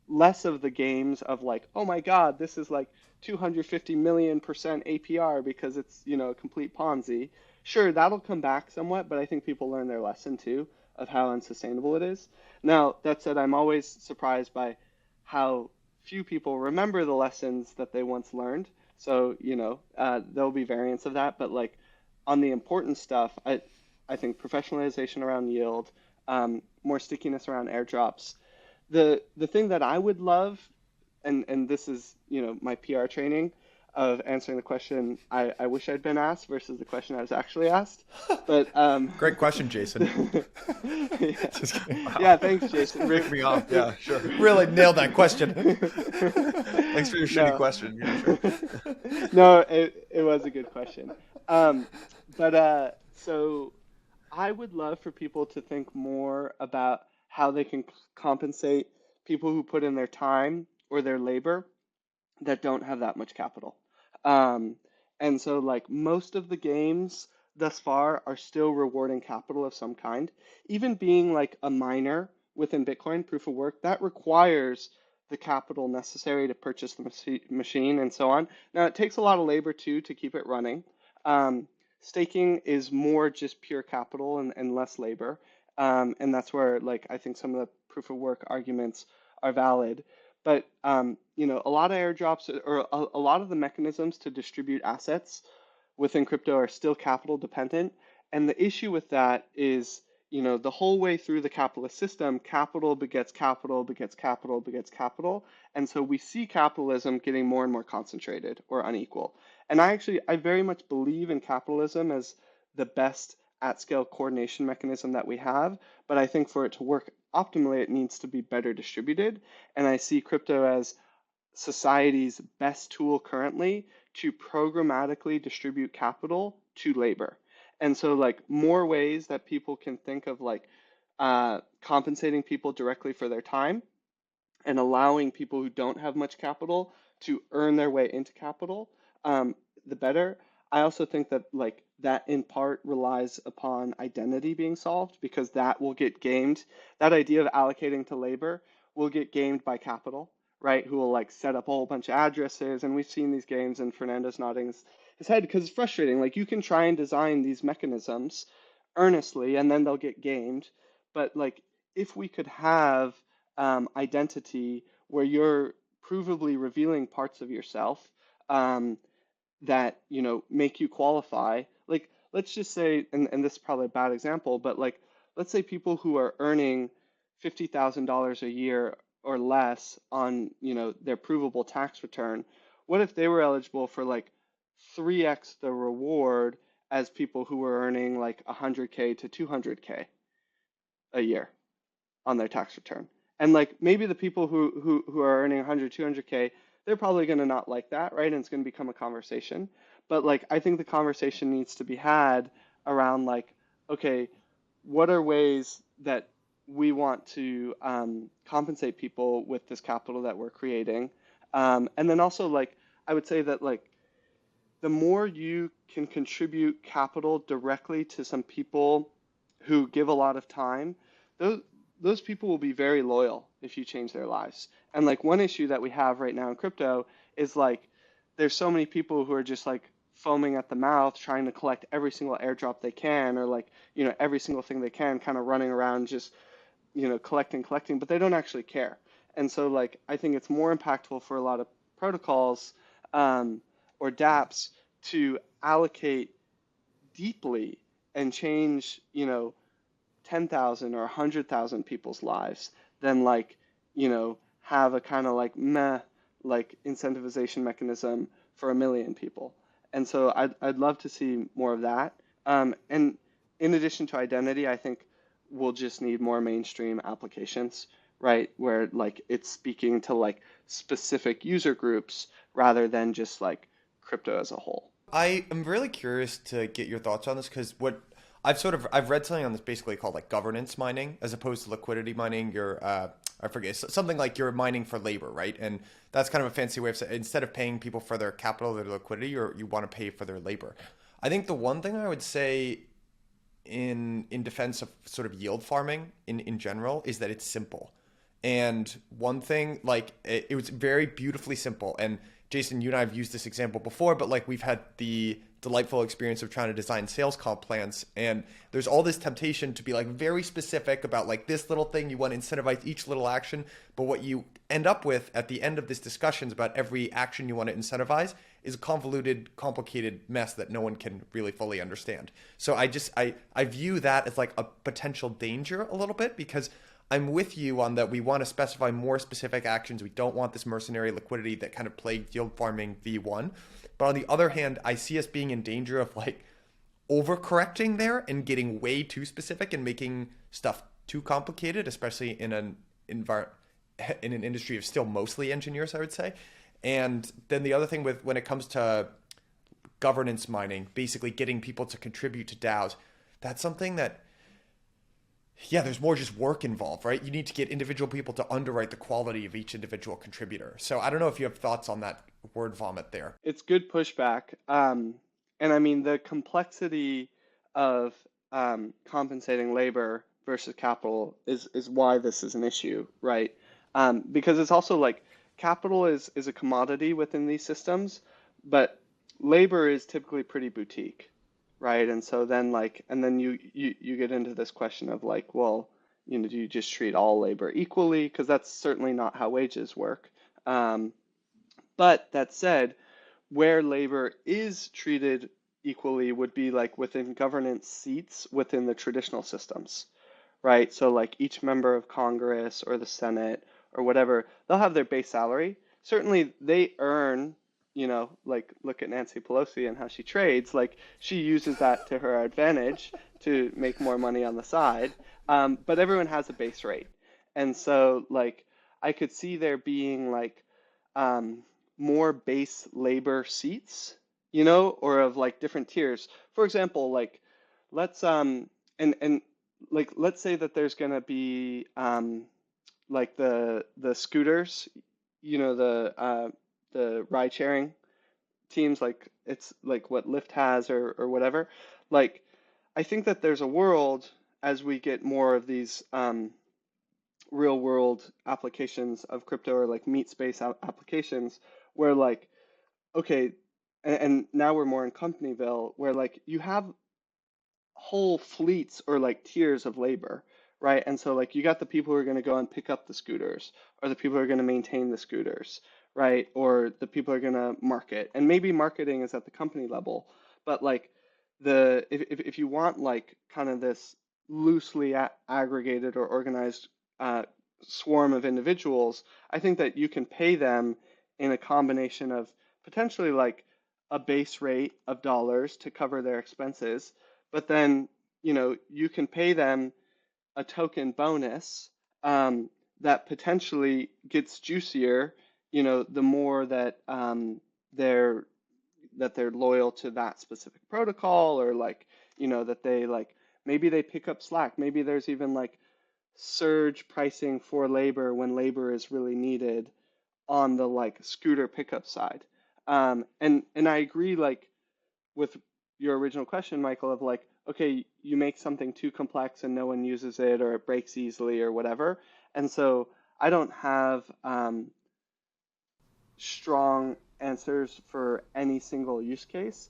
B: less of the games of like, oh my God, this is like 250 million% APR because it's, a complete Ponzi. Sure, that'll come back somewhat, but I think people learn their lesson too of how unsustainable it is. Now, that said, I'm always surprised by how few people remember the lessons that they once learned. So, there'll be variants of that, but like on the important stuff, I think professionalization around yield, more stickiness around airdrops. The thing that I would love, and this is my PR training of answering the question I wish I'd been asked versus the question I was actually asked. But
C: Great question, Jason.
B: yeah,
C: Just kidding. Wow.
B: yeah, thanks, Jason.
A: Kick me off. Yeah, sure.
C: Really nailed that question.
A: Thanks for your shitty
B: No,
A: question. Yeah, sure.
B: no, it was a good question. So I would love for people to think more about how they can compensate people who put in their time or their labor that don't have that much capital. Um, and so, like, most of the games thus far are still rewarding capital of some kind. Even being like a miner within Bitcoin, proof of work, that requires the capital necessary to purchase the machine and so on. Now, it takes a lot of labor too to keep it running. Staking is more just pure capital and less labor. And that's where, like, I think some of the proof of work arguments are valid. But a lot of airdrops or a lot of the mechanisms to distribute assets within crypto are still capital dependent. And the issue with that is, the whole way through the capitalist system, capital begets capital, begets capital, begets capital. And so we see capitalism getting more and more concentrated or unequal. And I very much believe in capitalism as the best at scale coordination mechanism that we have. But I think for it to work optimally, it needs to be better distributed. And I see crypto as society's best tool currently to programmatically distribute capital to labor. And so, like, more ways that people can think of, like, compensating people directly for their time and allowing people who don't have much capital to earn their way into capital, the better. I also think that like that in part relies upon identity being solved because that will get gamed. That idea of allocating to labor will get gamed by capital, right? Who will like set up a whole bunch of addresses. And we've seen these games and Fernando's nodding his head because it's frustrating. Like you can try and design these mechanisms earnestly and then they'll get gamed. But like if we could have identity where you're provably revealing parts of yourself that make you qualify. Like let's just say, and this is probably a bad example, but like let's say people who are earning $50,000 a year or less on their provable tax return. What if they were eligible for like 3x the reward as people who were earning like 100K to 200K a year on their tax return? And like maybe the people who are earning 100, 200K, they're probably going to not like that, right? And it's going to become a conversation. But like I think the conversation needs to be had around like, okay, what are ways that we want to compensate people with this capital that we're creating? And then also like I would say that like the more you can contribute capital directly to some people who give a lot of time, those those people will be very loyal if you change their lives. And like one issue that we have right now in crypto is like there's so many people who are just like foaming at the mouth trying to collect every single airdrop they can, or like, every single thing they can, kind of running around just, collecting, but they don't actually care. And so like I think it's more impactful for a lot of protocols, or dApps, to allocate deeply and change, 10,000 or 100,000 people's lives than like, have a kind of like meh, like incentivization mechanism for 1 million people. And so I'd love to see more of that. And in addition to identity, I think we'll just need more mainstream applications, right? Where like it's speaking to like specific user groups rather than just like crypto as a whole.
C: I am really curious to get your thoughts on this because what I've read something on this basically called like governance mining as opposed to liquidity mining. You're I forget something like you're mining for labor, right? And that's kind of a fancy way of saying instead of paying people for their capital, their liquidity, or you want to pay for their labor. I think the one thing I would say in defense of sort of yield farming in general is that it's simple. And one thing, like it was very beautifully simple. And Jason, you and I have used this example before, but like we've had the delightful experience of trying to design sales comp plans. And there's all this temptation to be like very specific about like this little thing you want to incentivize each little action. But what you end up with at the end of this discussions about every action you want to incentivize is a convoluted, complicated mess that no one can really fully understand. So I view that as like a potential danger a little bit because I'm with you on that we want to specify more specific actions. We don't want this mercenary liquidity that kind of plagued yield farming V1. But on the other hand, I see us being in danger of like overcorrecting there and getting way too specific and making stuff too complicated, especially in an industry of still mostly engineers, I would say. And then the other thing with when it comes to governance mining, basically getting people to contribute to DAOs, that's something that there's more just work involved, right? You need to get individual people to underwrite the quality of each individual contributor. So I don't know if you have thoughts on that word vomit there.
B: It's good pushback. And I mean, the complexity of compensating labor versus capital is why this is an issue, right? Because it's also like capital is a commodity within these systems, but labor is typically pretty boutique, right? And so then like, and then you get into this question of like, well, do you just treat all labor equally? Because that's certainly not how wages work. But that said, where labor is treated equally would be like within governance seats within the traditional systems, right? So like each member of Congress or the Senate or whatever, they'll have their base salary. Certainly they earn, like look at Nancy Pelosi and how she trades, like she uses that to her advantage to make more money on the side. But everyone has a base rate. And so like I could see there being like more base labor seats, or of like different tiers. For example, like let's and like let's say that there's gonna be like the scooters, the ride sharing teams, like it's like what Lyft has or whatever. Like I think that there's a world as we get more of these real world applications of crypto or like meat space applications where like, okay, and now we're more in Companyville where like you have whole fleets or like tiers of labor, right? And so like you got the people who are going to go and pick up the scooters, or the people who are going to maintain the scooters, right? Or the people who are going to market. And maybe marketing is at the company level, but like if you want like kind of this loosely aggregated or organized swarm of individuals, I think that you can pay them in a combination of potentially like a base rate of dollars to cover their expenses, but then you can pay them a token bonus that potentially gets juicier, the more that they're loyal to that specific protocol, or like that they like maybe they pick up slack, maybe there's even like surge pricing for labor when labor is really needed on the like scooter pickup side. And I agree, like, with your original question, Michael, of like, okay, you make something too complex and no one uses it, or it breaks easily, or whatever. And so I don't have strong answers for any single use case.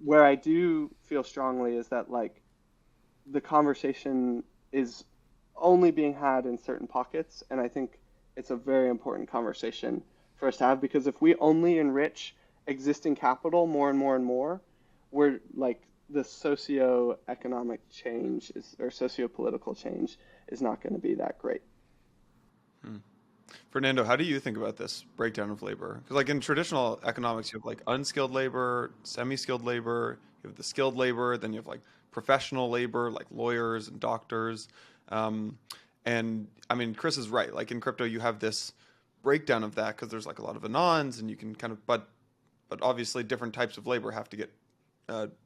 B: Where I do feel strongly is that, like, the conversation is only being had in certain pockets, and I think it's a very important conversation for us to have, because if we only enrich existing capital more and more and more, we're like, the socio-economic change is, or socio-political change is not going to be that great.
A: Fernando, how do you think about this breakdown of labor? Because like in traditional economics, you have like unskilled labor, semi-skilled labor, you have the skilled labor, then you have like professional labor, like lawyers and doctors. And I mean, Chris is right. Like in crypto, you have this breakdown of that because there's like a lot of anons, and you can kind of, but obviously different types of labor have to get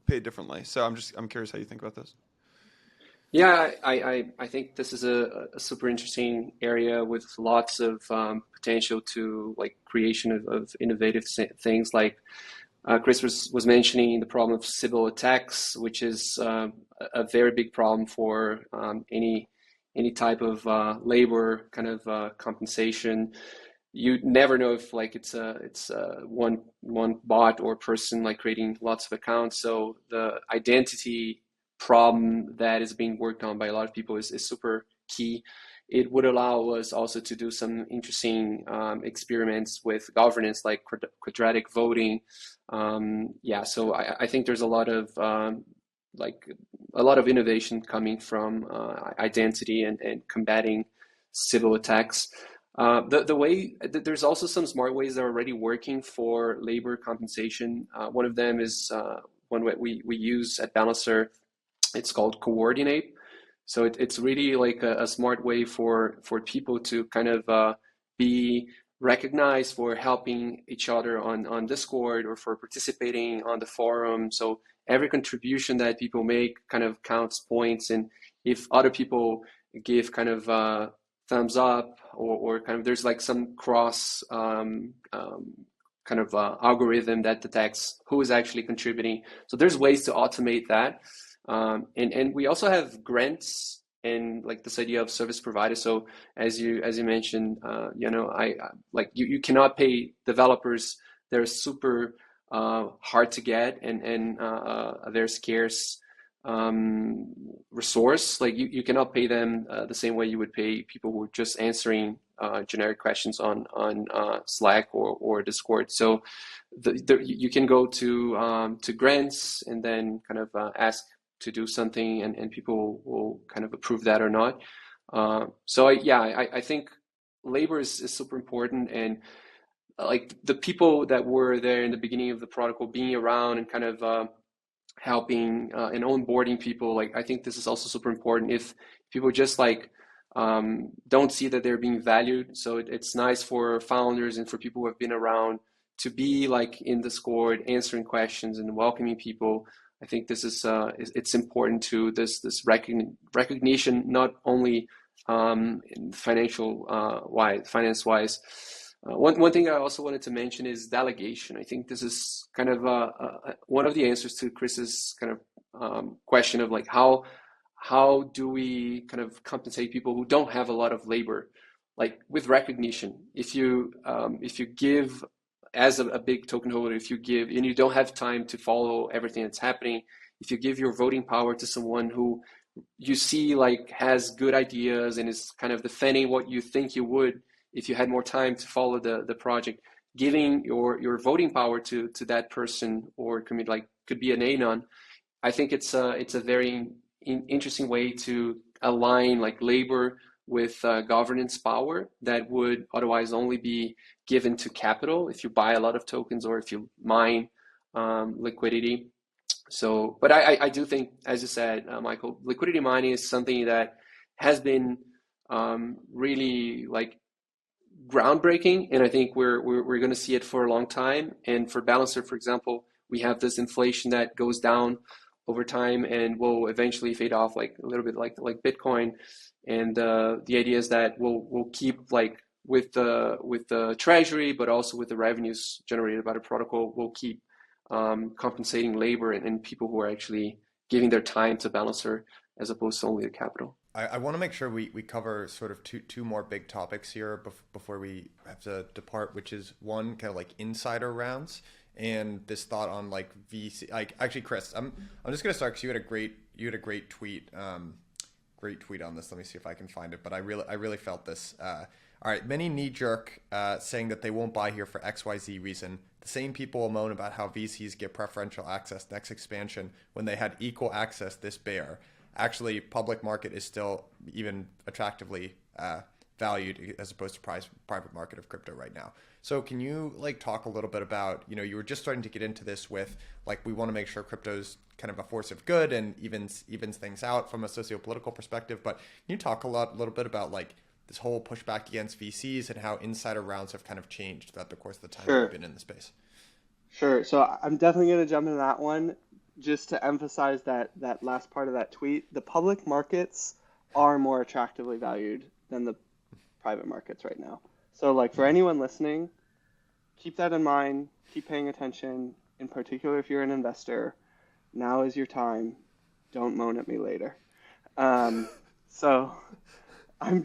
A: paid differently. So I'm curious how you think about this.
D: Yeah, I think this is a super interesting area with lots of potential to like creation of innovative things. Like Chris was mentioning the problem of civil attacks, which is a very big problem for any type of labor kind of compensation. You never know if like it's one bot or person like creating lots of accounts. So the identity problem that is being worked on by a lot of people is super key. It would allow us also to do some interesting experiments with governance, like quadratic voting. Yeah, so I think there's a lot of innovation coming from identity and combating civil attacks. The way there's also some smart ways that are already working for labor compensation. One of them is one we use at Balancer. It's called Coordinate. So it's really like a smart way for people to kind of be recognized for helping each other on Discord or for participating on the forum. So every contribution that people make kind of counts points. And if other people give kind of thumbs up or kind of, there's like some cross kind of algorithm that detects who is actually contributing. So there's ways to automate that. And we also have grants and like this idea of service provider. So as you mentioned, I like you cannot pay developers. They're super hard to get and they're scarce resource. Like you cannot pay them the same way you would pay people who are just answering generic questions on Slack or Discord. So you can go to grants and then kind of ask to do something, and people will kind of approve that or not. So I think labor is super important, and like the people that were there in the beginning of the protocol being around and kind of helping and onboarding people, like I think this is also super important. If people just like don't see that they're being valued, so it's nice for founders and for people who have been around to be like in Discord answering questions and welcoming people. I think this is it's important to this recognition, not only finance wise. One thing I also wanted to mention is delegation. I think this is kind of one of the answers to Chris's kind of question of like how do we kind of compensate people who don't have a lot of labor, like with recognition. If you give as a big token holder, if you give and you don't have time to follow everything that's happening, if you give your voting power to someone who you see like has good ideas and is kind of defending what you think you would if you had more time to follow the project, giving your voting power to that person or could be an anon. I think it's a very interesting way to align like labor with governance power that would otherwise only be given to capital if you buy a lot of tokens or if you mine liquidity. So, but I do think, as you said, Michael, liquidity mining is something that has been really like groundbreaking, and I think we're going to see it for a long time. And for Balancer, for example, we have this inflation that goes down over time and will eventually fade off, like a little bit like Bitcoin. And the idea is that we'll keep like with the treasury, but also with the revenues generated by the protocol, will keep compensating labor and people who are actually giving their time to Balancer as opposed to only the capital.
C: I want to make sure we cover sort of two more big topics here before we have to depart, which is one, kind of like insider rounds, and this thought on like VC. Like actually, Chris, I'm just gonna start because you had a great tweet, great tweet on this. Let me see if I can find it. But I really felt this. All right, many knee jerk saying that they won't buy here for XYZ reason. The same people will moan about how VCs get preferential access next expansion when they had equal access this bear. Actually, public market is still even attractively valued as opposed to private market of crypto right now. So can you like talk a little bit about, you were just starting to get into this with like, we want to make sure crypto's kind of a force of good and evens things out from a socio-political perspective. But can you talk a little bit about like this whole pushback against VCs and how insider rounds have kind of changed throughout the course of the time
B: Sure.
C: you've been in the space?
B: Sure. So I'm definitely going to jump into that one just to emphasize that last part of that tweet. The public markets are more attractively valued than the private markets right now. So like for anyone listening, keep that in mind, keep paying attention. In particular, if you're an investor, now is your time. Don't moan at me later. So I'm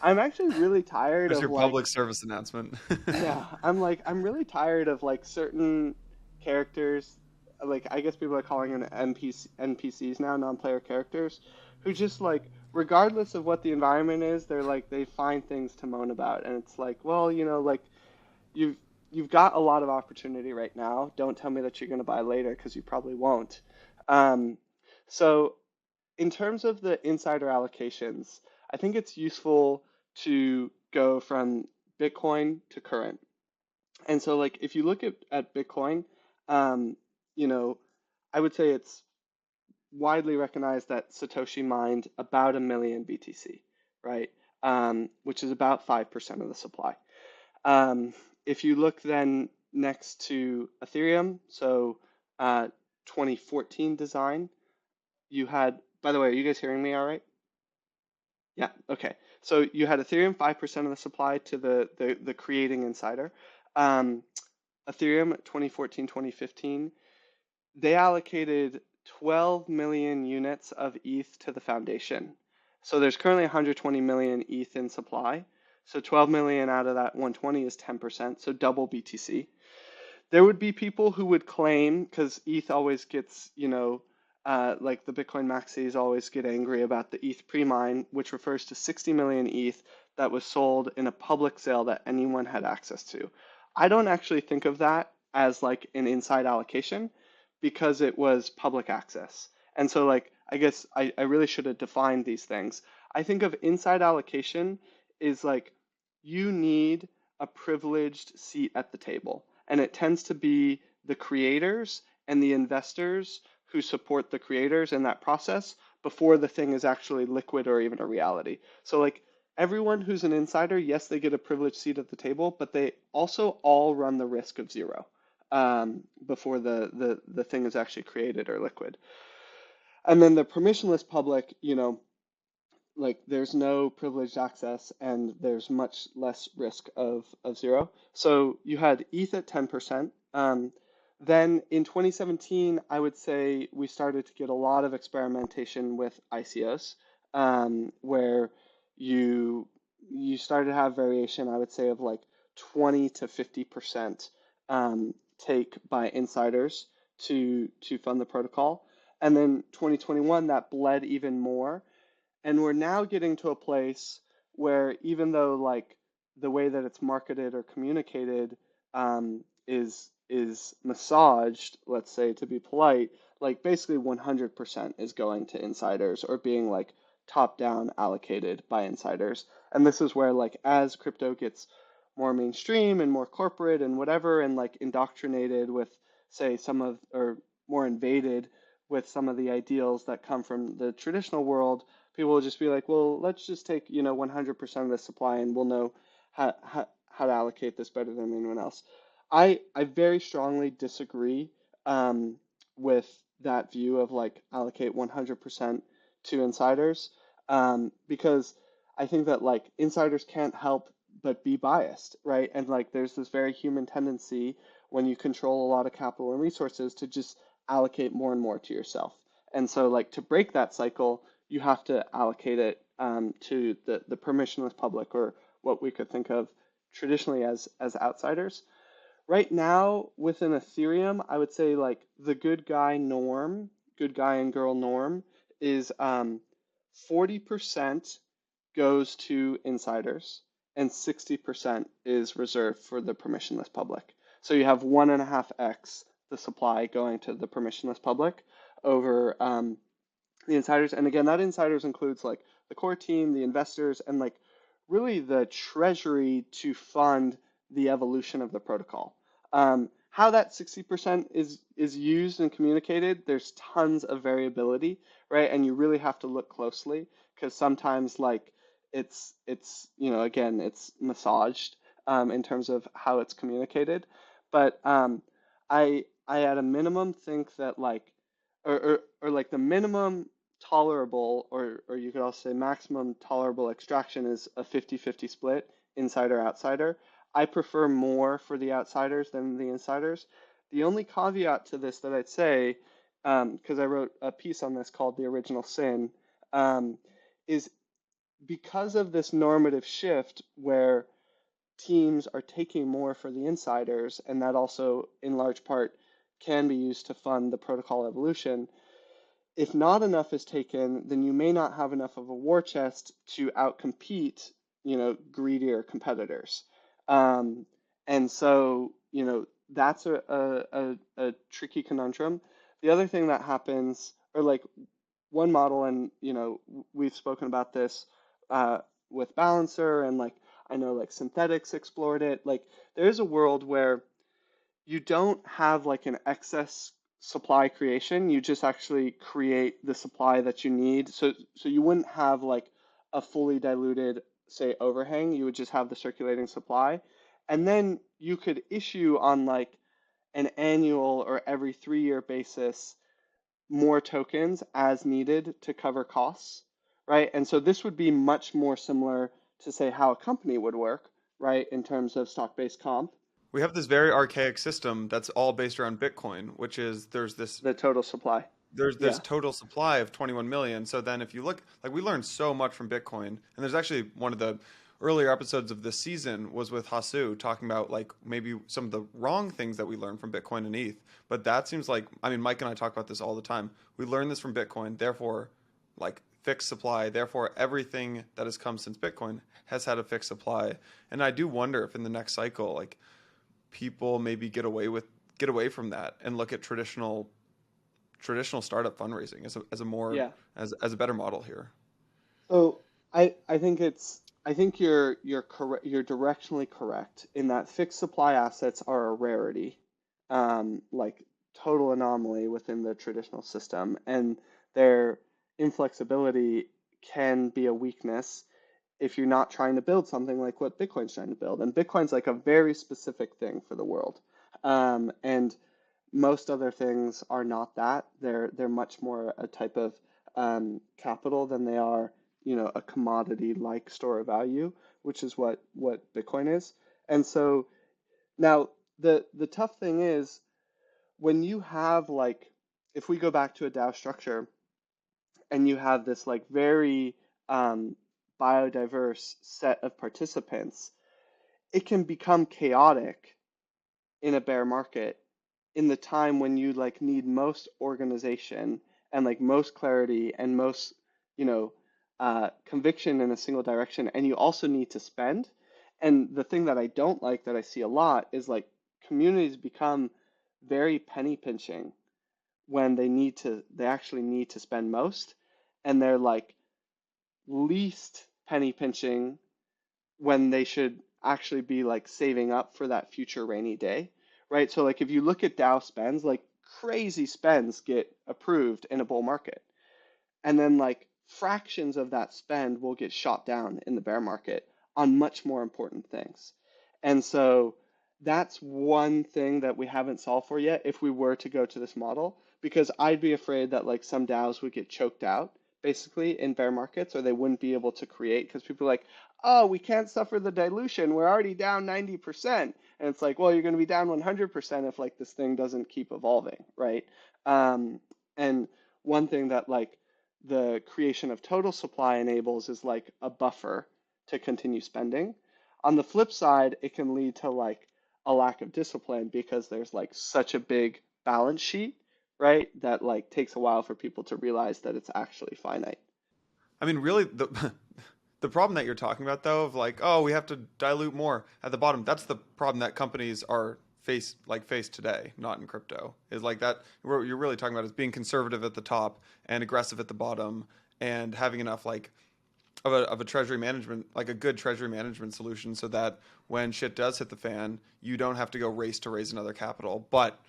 B: actually really tired
A: There's
B: of
A: your
B: like,
A: public service announcement.
B: yeah, I'm really tired of like certain characters, like I guess people are calling them NPCs now, non-player characters, who just like, regardless of what the environment is, they're like, they find things to moan about, and it's like, well, like you've got a lot of opportunity right now. Don't tell me that you're going to buy later because you probably won't. So in terms of the insider allocations, I think it's useful to go from Bitcoin to current. And so like if you look at Bitcoin, I would say it's widely recognized that Satoshi mined about 1 million BTC, right? Which is about 5% of the supply. If you look then next to Ethereum, so 2014 design, you had, by the way, are you guys hearing me all right? Yeah, okay. So you had Ethereum 5% of the supply to the creating insider. Ethereum 2014, 2015, they allocated 12 million units of ETH to the foundation. So there's currently 120 million ETH in supply. So 12 million out of that 120 is 10%, so double BTC. There would be people who would claim, because ETH always gets, like the Bitcoin maxis always get angry about the ETH pre-mine, which refers to 60 million ETH that was sold in a public sale that anyone had access to. I don't actually think of that as like an inside allocation because it was public access. And so like, I guess I really should have defined these things. I think of inside allocation is like you need a privileged seat at the table. And it tends to be the creators and the investors who support the creators in that process before the thing is actually liquid or even a reality. So like everyone who's an insider, yes, they get a privileged seat at the table, but they also all run the risk of zero before the thing is actually created or liquid. And then the permissionless public, like there's no privileged access and there's much less risk of zero. So you had ETH at 10%. Then in 2017, I would say we started to get a lot of experimentation with ICOs, where you started to have variation, I would say, of like 20 to 50% take by insiders to fund the protocol. And then 2021, that bled even more. And we're now getting to a place where even though like the way that it's marketed or communicated is massaged, let's say to be polite, like basically 100% is going to insiders or being like top down allocated by insiders. And this is where like as crypto gets more mainstream and more corporate and whatever and like indoctrinated with say some of or more invaded with some of the ideals that come from the traditional world, people will just be like, well, let's just take 100% of the supply and we'll know how to allocate this better than anyone else. I very strongly disagree with that view of like allocate 100% to insiders because I think that like insiders can't help but be biased, right? And like there's this very human tendency when you control a lot of capital and resources to just allocate more and more to yourself. And so like to break that cycle, you have to allocate it to the permissionless public, or what we could think of traditionally as outsiders. Right now within Ethereum, I would say like the good guy norm, good guy and girl norm is 40% goes to insiders and 60% is reserved for the permissionless public. So you have 1.5x the supply going to the permissionless public over the insiders. And again, that insiders includes like the core team, the investors, and like really the treasury to fund the evolution of the protocol. How that 60% is used and communicated, there's tons of variability, right? And you really have to look closely because sometimes like it's again it's massaged in terms of how it's communicated. But I at a minimum think that like or like the minimum tolerable, or you could also say maximum tolerable extraction is a 50-50 split, insider outsider. I prefer more for the outsiders than the insiders. The only caveat to this that I'd say, because I wrote a piece on this called The Original Sin, is because of this normative shift where teams are taking more for the insiders, and that also in large part can be used to fund the protocol evolution. If not enough is taken, then you may not have enough of a war chest to outcompete, greedier competitors. And so, that's a tricky conundrum. The other thing that happens, or like one model, and we've spoken about this with Balancer, and like I know like Synthetics explored it. Like there is a world where you don't have like an excess supply creation. You just actually create the supply that you need. So you wouldn't have like a fully diluted, say, overhang. You would just have the circulating supply. And then you could issue on like an annual or every 3-year basis more tokens as needed to cover costs, right? And so this would be much more similar to say how a company would work, right, in terms of stock-based comp.
A: We have this very archaic system that's all based around Bitcoin, which is
B: The total supply.
A: there's this
B: Yeah.
A: total supply of 21 million. So then if you look, like we learned so much from Bitcoin, and there's actually one of the earlier episodes of this season was with Hasu talking about like maybe some of the wrong things that we learned from Bitcoin and ETH. But that seems like, I mean, Mike and I talk about this all the time. We learned this from Bitcoin, therefore like fixed supply, therefore everything that has come since Bitcoin has had a fixed supply. And I do wonder if in the next cycle, like people maybe get away from that and look at traditional startup fundraising as a more
B: Yeah.
A: as a better model here.
B: So I think you're correct. You're directionally correct in that fixed supply assets are a rarity, like total anomaly within the traditional system, and their inflexibility can be a weakness if you're not trying to build something like what Bitcoin's trying to build. And Bitcoin's like a very specific thing for the world, and most other things are not that. They're much more a type of capital than they are, a commodity like store of value, which is what Bitcoin is. And so now the tough thing is when you have like, if we go back to a DAO structure and you have this like very biodiverse set of participants, it can become chaotic in a bear market in the time when you like need most organization and like most clarity and most, conviction in a single direction, and you also need to spend. And the thing that I don't like that I see a lot is like communities become very penny pinching when they actually need to spend most, and they're like least penny pinching when they should actually be like saving up for that future rainy day, right? So like if you look at DAO spends, like crazy spends get approved in a bull market, and then like fractions of that spend will get shot down in the bear market on much more important things. And so that's one thing that we haven't solved for yet if we were to go to this model, because I'd be afraid that like some DAOs would get choked out basically in bear markets, or they wouldn't be able to create because people are like, oh, we can't suffer the dilution. We're already down 90%. And it's like, well, you're going to be down 100% if like this thing doesn't keep evolving, right? And one thing that like the creation of total supply enables is like a buffer to continue spending. On the flip side, it can lead to like a lack of discipline because there's like such a big balance sheet, right? That like takes a while for people to realize that it's actually finite.
A: I mean, really, the the problem that you're talking about, though, of like, oh, we have to dilute more at the bottom. That's the problem that companies are face today, not in crypto. Is like that. What you're really talking about is being conservative at the top and aggressive at the bottom, and having enough like of a treasury management, like a good treasury management solution, so that when shit does hit the fan, you don't have to go race to raise another capital. But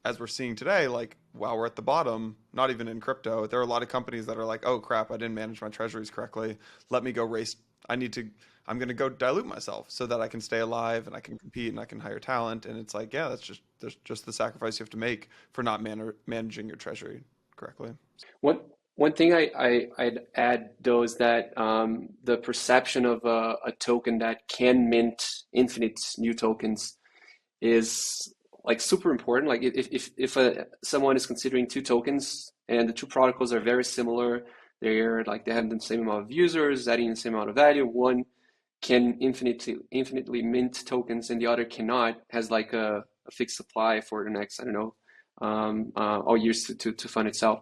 A: as we're seeing today, like while we're at the bottom, not even in crypto, there are a lot of companies that are like, oh crap, I didn't manage my treasuries correctly. Let me go race. I'm going to go dilute myself so that I can stay alive and I can compete and I can hire there's just the sacrifice you have to make for not managing your treasury correctly.
D: One thing I'd add though is that the perception of a token that can mint infinite new tokens is like super important. Like if someone is considering two tokens and the two protocols are very similar, they have the same amount of users, adding the same amount of value. One can infinitely mint tokens and the other cannot, has like a fixed supply for the next, I don't know, all years to fund itself.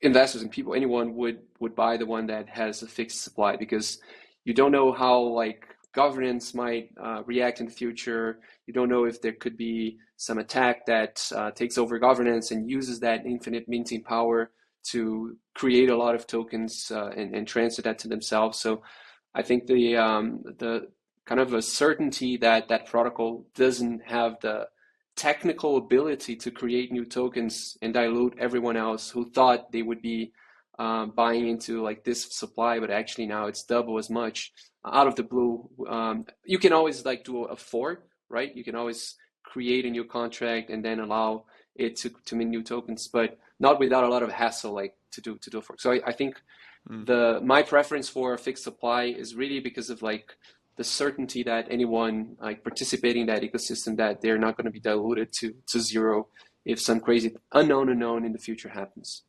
D: Investors and people, anyone would buy the one that has a fixed supply because you don't know how like governance might react in the future. You don't know if there could be some attack that takes over governance and uses that infinite minting power to create a lot of tokens and transfer that to themselves. So I think the kind of a certainty that that protocol doesn't have the technical ability to create new tokens and dilute everyone else who thought they would be buying into like this supply, but actually now it's double as much out of the blue. You can always like do a fork, right? You can always create a new contract and then allow it to mint new tokens, but not without a lot of hassle like to do a fork. So I think my preference for a fixed supply is really because of like the certainty that anyone like participating in that ecosystem, that they're not going to be diluted to zero if some crazy unknown in the future happens.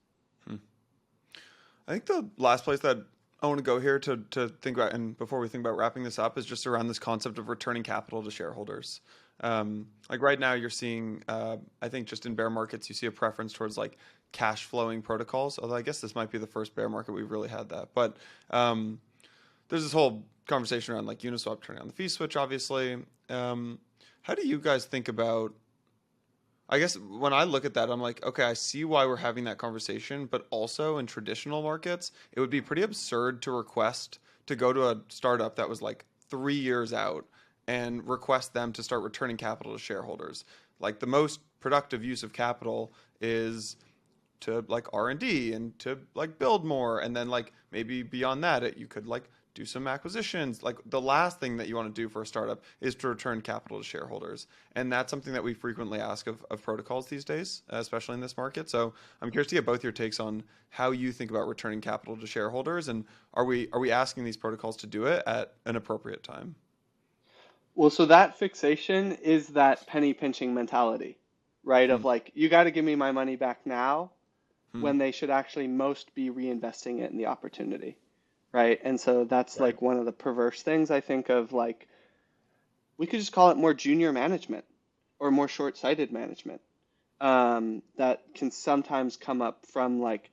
A: I think the last place that I want to go here to think about, and before we think about wrapping this up, is just around this concept of returning capital to shareholders. Like right now you're seeing, I think just in bear markets, you see a preference towards like cash flowing protocols. Although I guess this might be the first bear market we've really had that. But there's this whole conversation around like Uniswap turning on the fee switch, obviously. How do you guys think about, I guess when I look at that, I'm like, okay, I see why we're having that conversation, but also in traditional markets, it would be pretty absurd to request to go to a startup that was like 3 years out and request them to start returning capital to shareholders. Like the most productive use of capital is to like R&D and to like build more, and then like maybe beyond that you could like do some acquisitions. Like the last thing that you want to do for a startup is to return capital to shareholders, and that's something that we frequently ask of protocols these days, especially in this market. So I'm curious to get both your takes on how you think about returning capital to shareholders, and are we asking these protocols to do it at an appropriate time?
B: Well, so that fixation is that penny pinching mentality, right?
A: Hmm.
B: Of like, you got to give me my money back now
A: Hmm.
B: when they should actually most be reinvesting it in the opportunity, right? And so that's
A: Right.
B: like one of the perverse things I think of, like, we could just call it more junior management or more short-sighted management, that can sometimes come up from like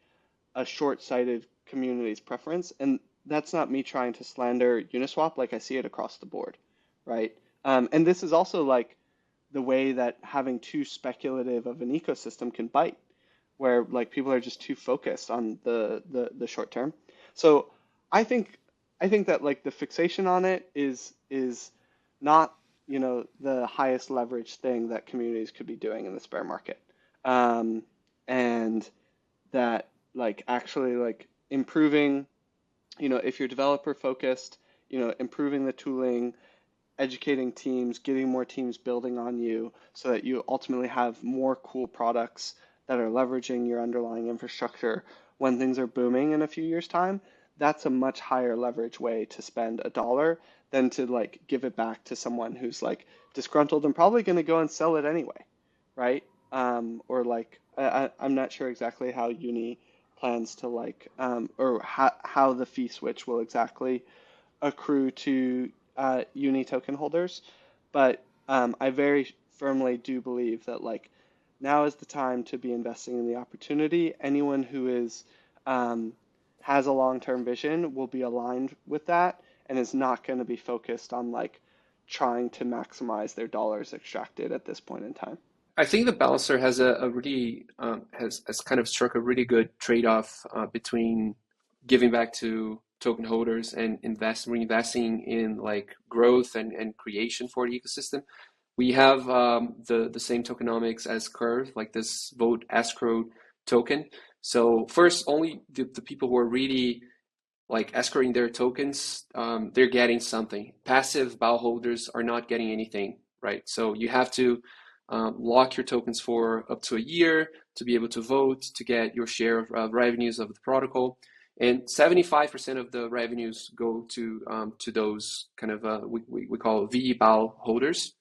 B: a short-sighted community's preference. And that's not me trying to slander Uniswap, like I see it across the board, right? And this is also like the way that having too speculative of an ecosystem can bite, where like people are just too focused on the short term. So I think I think that like the fixation on it is not, the highest leverage thing that communities could be doing in the bear market. Um, and that like actually like improving, if you're developer focused, improving the tooling, educating teams, getting more teams building on you so that you ultimately have more cool products that are leveraging your underlying infrastructure when things are booming in a few years' time, that's a much higher leverage way to spend a dollar than to like give it back to someone who's like disgruntled and probably going to go and sell it anyway, right? Or like I'm not sure exactly how Uni plans to like or how the fee switch will exactly accrue to Uni token holders, but I very firmly do believe that like now is the time to be investing in the opportunity. Anyone who is has a long-term vision will be aligned with that and is not going to be focused on like trying to maximize their dollars extracted at this point in time.
D: I think the balancer has a really has kind of struck a really good trade-off between giving back to token holders and reinvesting in like growth and creation for the ecosystem. We have the same tokenomics as Curve, like this vote escrow token. So first, only the people who are really like escrowing their tokens, they're getting something. Passive BAL holders are not getting anything, right? So you have to lock your tokens for up to a year to be able to vote, to get your share of revenues of the protocol. And 75% of the revenues go to those kind of, we call VBAL holders.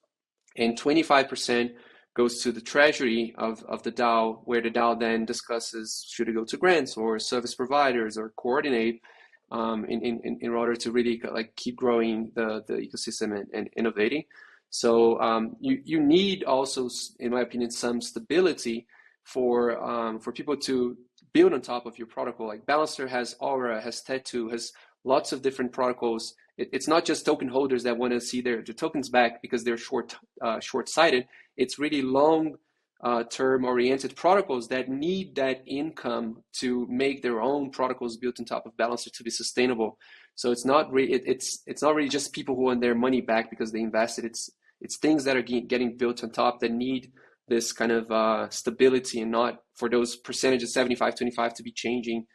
D: And 25% goes to the treasury of the DAO, where the DAO then discusses should it go to grants or service providers or coordinate in order to really like keep growing the ecosystem and innovating. So you need also, in my opinion, some stability for people to build on top of your protocol. Like Balancer has Aura, has Tattoo, has lots of different protocols. It's not just token holders that want to see their tokens back because they're short-sighted. It's really long-term oriented protocols that need that income to make their own protocols built on top of Balancer to be sustainable. So it's not really it's not really just people who want their money back because they invested. It's things that are getting built on top that need this kind of stability, and not for those percentages 75-25 to be changing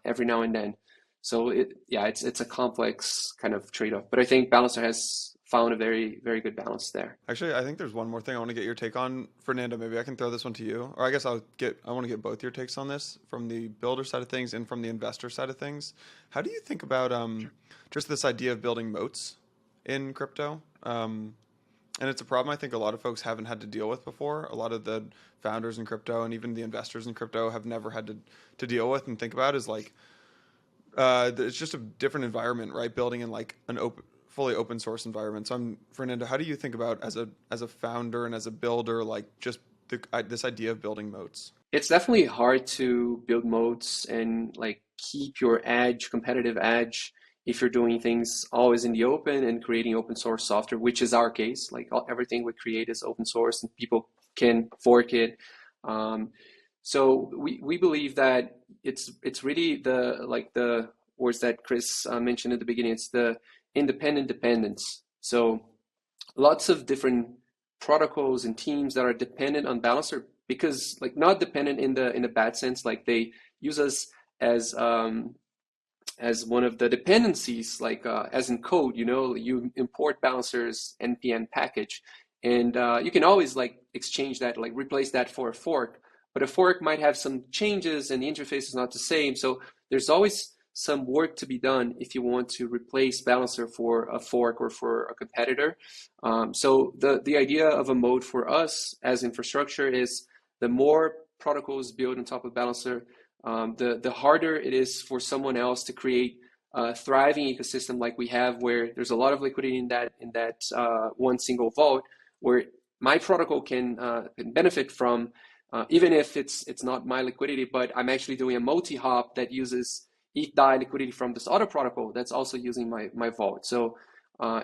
D: every now and then. So it's a complex kind of trade-off, but I think Balancer has found a very, very good balance there.
A: Actually, I think there's one more thing I want to get your take on, Fernando. Maybe I can throw this one to you, or I guess I want to get both your takes on this from the builder side of things and from the investor side of things. How do you think about just this idea of building moats in crypto? And it's a problem I think a lot of folks haven't had to deal with before. A lot of the founders in crypto and even the investors in crypto have never had to deal with and think about is like, it's just a different environment, right? Building in like an fully open source environment. So Fernando, how do you think about as a founder and as a builder, like just this idea of building moats?
D: It's definitely hard to build moats and like keep your competitive edge, if you're doing things always in the open and creating open source software, which is our case. Like everything we create is open source and people can fork it. So we believe that it's really the words that Chris mentioned at the beginning. It's the independent dependence. So lots of different protocols and teams that are dependent on Balancer, because like not dependent in the bad sense, like they use us as one of the dependencies, like as in code, you import Balancer's npm package, and you can always like exchange that, like replace that for a fork, but a fork might have some changes and the interface is not the same. So there's always some work to be done if you want to replace Balancer for a fork or for a competitor. So the idea of a moat for us as infrastructure is the more protocols built on top of Balancer, the harder it is for someone else to create a thriving ecosystem like we have, where there's a lot of liquidity in that one single vault, where my protocol can benefit from, even if it's not my liquidity, but I'm actually doing a multi-hop that uses ETH-DAI liquidity from this other protocol that's also using my vault. So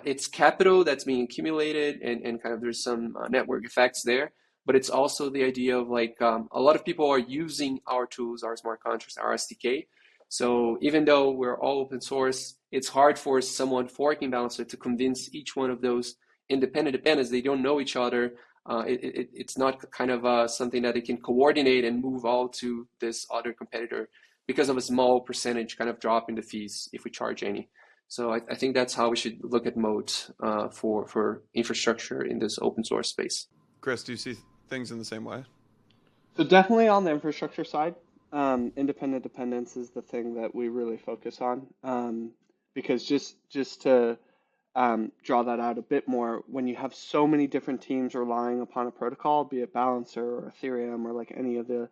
D: it's capital that's being accumulated, and kind of there's some network effects there. But it's also the idea of like a lot of people are using our tools, our smart contracts, our SDK. So even though we're all open source, it's hard for someone forking Balancer to convince each one of those independent dependents. They don't know each other. It's not kind of something that they can coordinate and move all to this other competitor because of a small percentage kind of drop in the fees if we charge any. So I think that's how we should look at moat for infrastructure in this open source space.
A: Chris, do you see things in the same way?
B: So definitely on the infrastructure side, Independent dependence is the thing that we really focus on, because just to draw that out a bit more, when you have so many different teams relying upon a protocol, be it Balancer or Ethereum or like any of the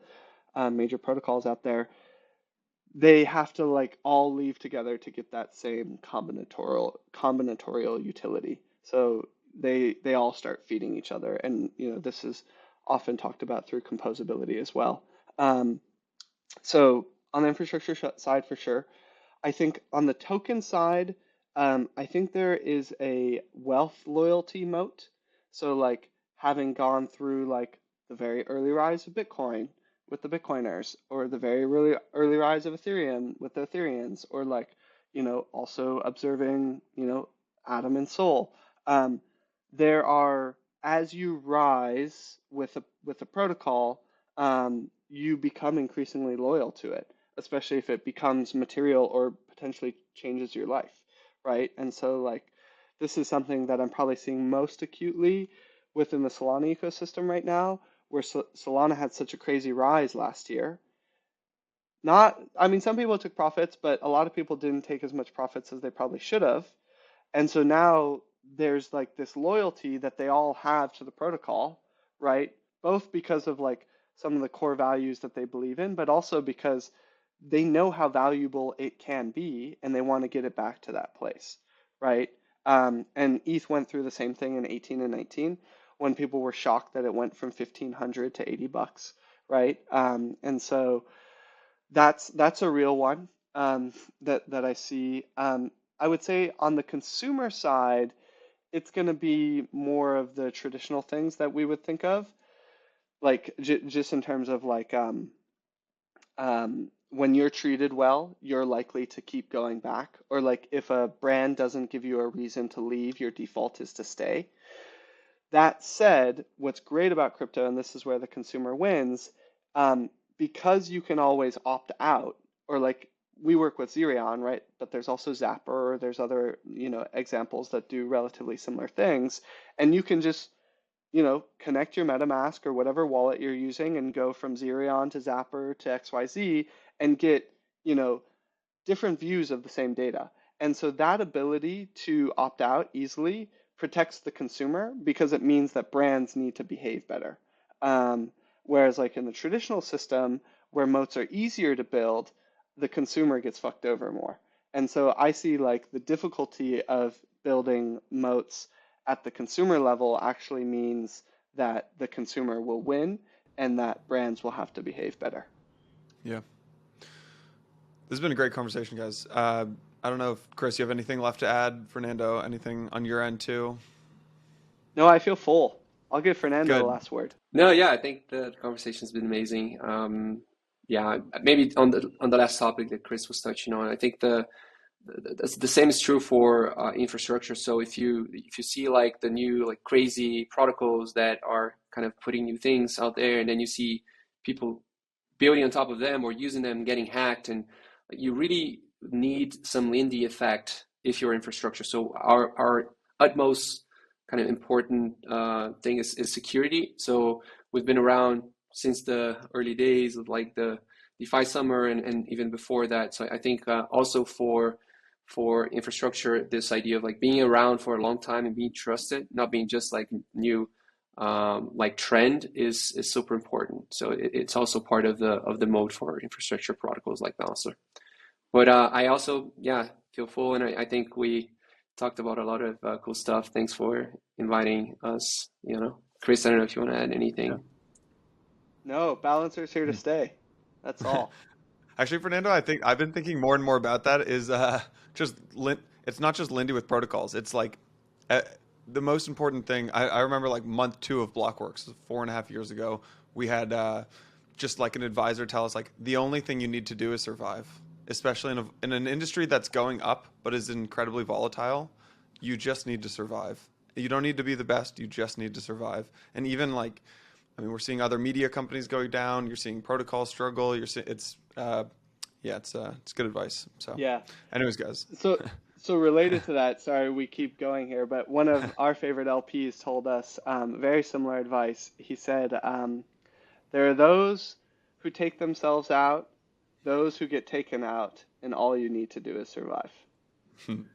B: major protocols out there, they have to like all leave together to get that same combinatorial utility. So they all start feeding each other, and this is often talked about through composability as well. So on the infrastructure side, for sure. I think on the token side, I think there is a wealth loyalty moat. So like having gone through like the very early rise of Bitcoin with the Bitcoiners, or the very early rise of Ethereum with the Ethereans, or like, also observing, Atom and Sol. There are, as you rise with a protocol, you become increasingly loyal to it, especially if it becomes material or potentially changes your life, right? And so like this is something that I'm probably seeing most acutely within the Solana ecosystem right now, where Solana had such a crazy rise last year. I mean, some people took profits, but a lot of people didn't take as much profits as they probably should have. And so now there's like this loyalty that they all have to the protocol, right? Both because of like some of the core values that they believe in, but also because they know how valuable it can be and they want to get it back to that place, right? And ETH went through the same thing in 18 and 19 when people were shocked that it went from 1,500 to $80, right? And so that's a real one, that I see. I would say on the consumer side, it's going to be more of the traditional things that we would think of, like just in terms of like when you're treated well, you're likely to keep going back. Or like if a brand doesn't give you a reason to leave, your default is to stay. That said, what's great about crypto, and this is where the consumer wins, because you can always opt out, or like we work with Xerion, right? But there's also Zapper, or there's other, examples that do relatively similar things. And you can just, connect your MetaMask or whatever wallet you're using and go from Xerion to Zapper to XYZ and get, different views of the same data. And so that ability to opt out easily protects the consumer because it means that brands need to behave better. Whereas like in the traditional system where moats are easier to build, the consumer gets fucked over more. And so I see like the difficulty of building moats at the consumer level actually means that the consumer will win and that brands will have to behave better.
A: Yeah. This has been a great conversation, guys. I don't know if, Chris, you have anything left to add? Fernando, anything on your end too?
B: No, I feel full. I'll give Fernando the last word.
D: No, yeah, I think the conversation's been amazing. Yeah, maybe on the last topic that Chris was touching on, I think the same is true for infrastructure. So if you see like the new like crazy protocols that are kind of putting new things out there, and then you see people building on top of them or using them getting hacked, and you really need some Lindy effect if you're infrastructure. So our utmost kind of important thing is security. So we've been around since the early days of like the DeFi summer and even before that. So I think also for infrastructure, this idea of like being around for a long time and being trusted, not being just like new like trend is super important. So it's also part of the mode for infrastructure protocols like Balancer. But I also feel full, and I think we talked about a lot of cool stuff. Thanks for inviting us. Chris, I don't know if you want to add anything.
B: Yeah. No, Balancer's here to stay. That's all.
A: Actually, Fernando, I think I've been thinking more and more about that. Is it's not just Lindy with protocols. It's like the most important thing. I remember like month 2 of Blockworks 4.5 years ago. We had just like an advisor tell us like the only thing you need to do is survive, especially in an industry that's going up but is incredibly volatile. You just need to survive. You don't need to be the best. You just need to survive. And even like, I mean, we're seeing other media companies going down. You're seeing protocols struggle. You're seeing it's good advice. So
B: yeah.
A: Anyways, guys.
B: So related to that, sorry, we keep going here, but one of our favorite LPs told us very similar advice. He said, there are those who take themselves out those who get taken out, and all you need to do is survive.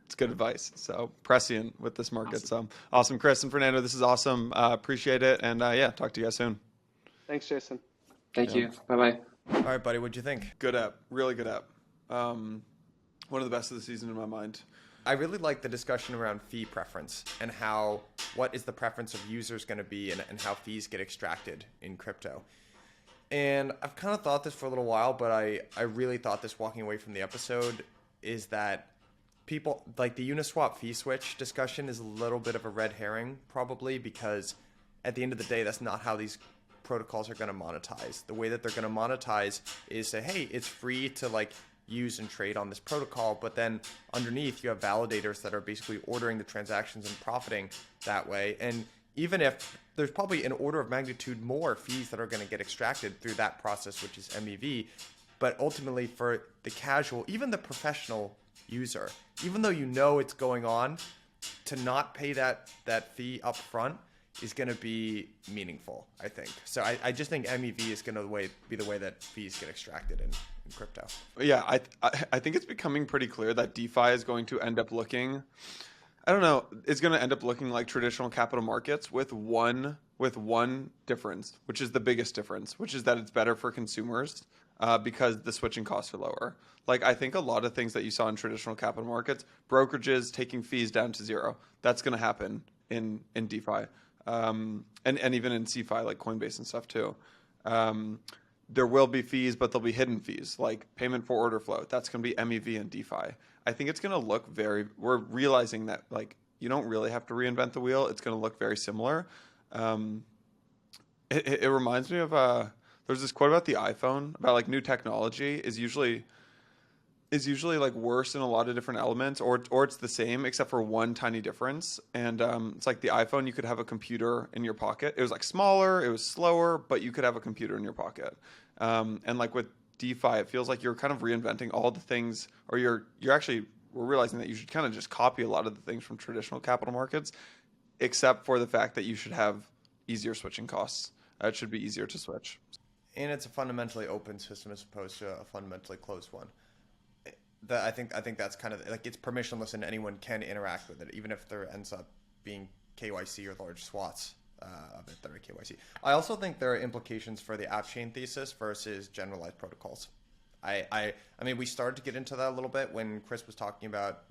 A: It's good advice. So prescient with this market.
D: Awesome.
A: So awesome, Chris and Fernando. This is awesome. Appreciate it. And yeah, talk to you guys soon.
B: Thanks, Jason.
D: Thank
A: Yeah.
D: you. Bye-bye.
C: All right, buddy, what'd you think?
A: Good app. Really good app. One of the best of the season in my mind.
C: I really like the discussion around fee preference and what is the preference of users going to be and how fees get extracted in crypto. And I've kind of thought this for a little while, but I really thought this walking away from the episode is that people like the Uniswap fee switch discussion is a little bit of a red herring, probably, because at the end of the day, that's not how these protocols are going to monetize. The way that they're going to monetize is say, hey, it's free to like use and trade on this protocol, but then underneath you have validators that are basically ordering the transactions and profiting that way. And even if there's probably an order of magnitude more fees that are going to get extracted through that process, which is MEV, but ultimately for the casual, even the professional user, even though you know it's going on, to not pay that fee up front is going to be meaningful, I think. So I just think MEV is going to be the way that fees get extracted in crypto.
A: Yeah, I think it's becoming pretty clear that DeFi is going to end up looking, I don't know, it's going to end up looking like traditional capital markets with one difference, which is the biggest difference, which is that it's better for consumers because the switching costs are lower. Like, I think a lot of things that you saw in traditional capital markets, brokerages taking fees down to zero, that's going to happen in DeFi. And even in CeFi, like Coinbase and stuff too. There will be fees, but there'll be hidden fees, like payment for order flow. That's going to be MEV and DeFi. I think it's going to look we're realizing that like you don't really have to reinvent the wheel. It's going to look very similar. It reminds me of, there's this quote about the iPhone, about like new technology is usually like worse in a lot of different elements, or it's the same except for one tiny difference. And it's like the iPhone, you could have a computer in your pocket. It was like smaller, it was slower, but you could have a computer in your pocket. And like with DeFi, it feels like you're kind of reinventing all the things, or we're realizing that you should kind of just copy a lot of the things from traditional capital markets, except for the fact that you should have easier switching costs. It should be easier to switch.
C: And it's a fundamentally open system as opposed to a fundamentally closed one. I think that's kind of like it's permissionless and anyone can interact with it, even if there ends up being KYC or large swaths of it that are KYC. I also think there are implications for the app chain thesis versus generalized protocols. I mean, we started to get into that a little bit when Chris was talking about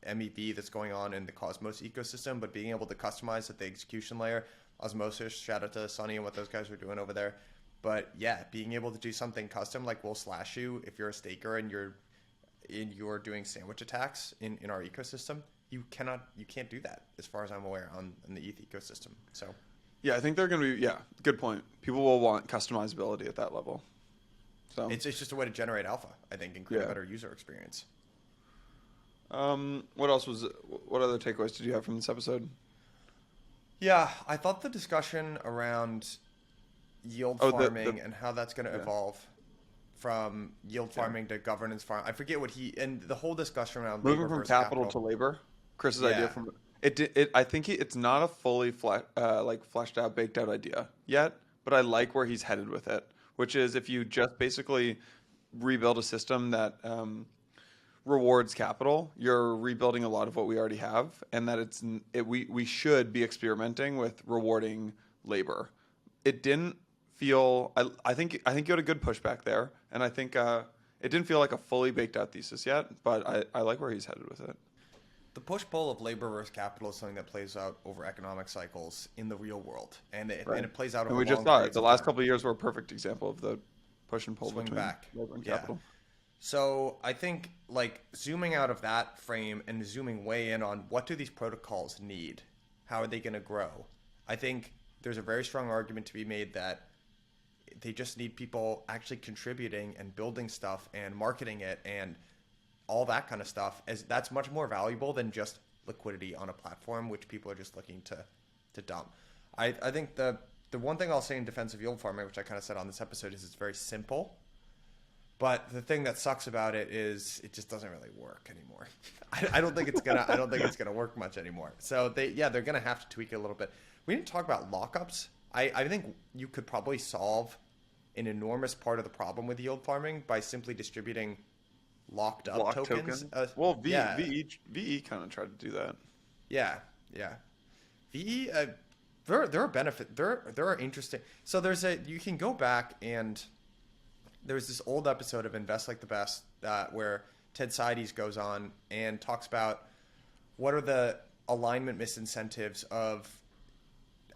C: MEV that's going on in the Cosmos ecosystem, but being able to customize at the execution layer, Osmosis, shout out to Sunny and what those guys are doing over there. But yeah, being able to do something custom, like we'll slash you if you're a staker and you're doing sandwich attacks in our ecosystem. You can't do that as far as I'm aware on the ETH ecosystem. So
A: yeah, I think they're going to be, good point. People will want customizability at that level. So
C: it's just a way to generate alpha, I think, and create a better user experience.
A: What other takeaways did you have from this episode?
C: Yeah, I thought the discussion around yield farming and how that's going to evolve from yield farming to governance farm. I forget and the whole discussion around
A: moving
C: labor
A: from
C: versus
A: capital to labor. Chris's idea from it. I think it's not a fully fleshed out, baked out idea yet, but I like where he's headed with it, which is if you just basically rebuild a system that rewards capital, you're rebuilding a lot of what we already have, and that we should be experimenting with rewarding labor. It didn't feel. I think you had a good pushback there, and I think it didn't feel like a fully baked out thesis yet, but I like where he's headed with it.
C: The push-pull of labor versus capital is something that plays out over economic cycles in the real world, and it plays out over long periods of time.
A: And we just saw it. The last couple of years were a perfect example of the push and pull
C: Swing
A: between
C: back.
A: labor and capital.
C: So I think like zooming out of that frame and zooming way in on what do these protocols need? How are they going to grow? I think there's a very strong argument to be made that they just need people actually contributing and building stuff and marketing it and all that kind of stuff, as that's much more valuable than just liquidity on a platform, which people are just looking to dump. I think the one thing I'll say in defense of yield farming, which I kind of said on this episode, is it's very simple. But the thing that sucks about it is it just doesn't really work anymore. I don't think it's gonna work much anymore. So they're gonna have to tweak it a little bit. We didn't talk about lockups. I think you could probably solve an enormous part of the problem with yield farming by simply distributing locked up
A: Block
C: tokens.
A: token. Well,
C: Yeah,
A: VE kind of tried to do that.
C: yeah, yeah. VE, there are benefit. There are interesting. So you can go back and there's this old episode of Invest Like the Best where Ted Seides goes on and talks about what are the alignment misincentives of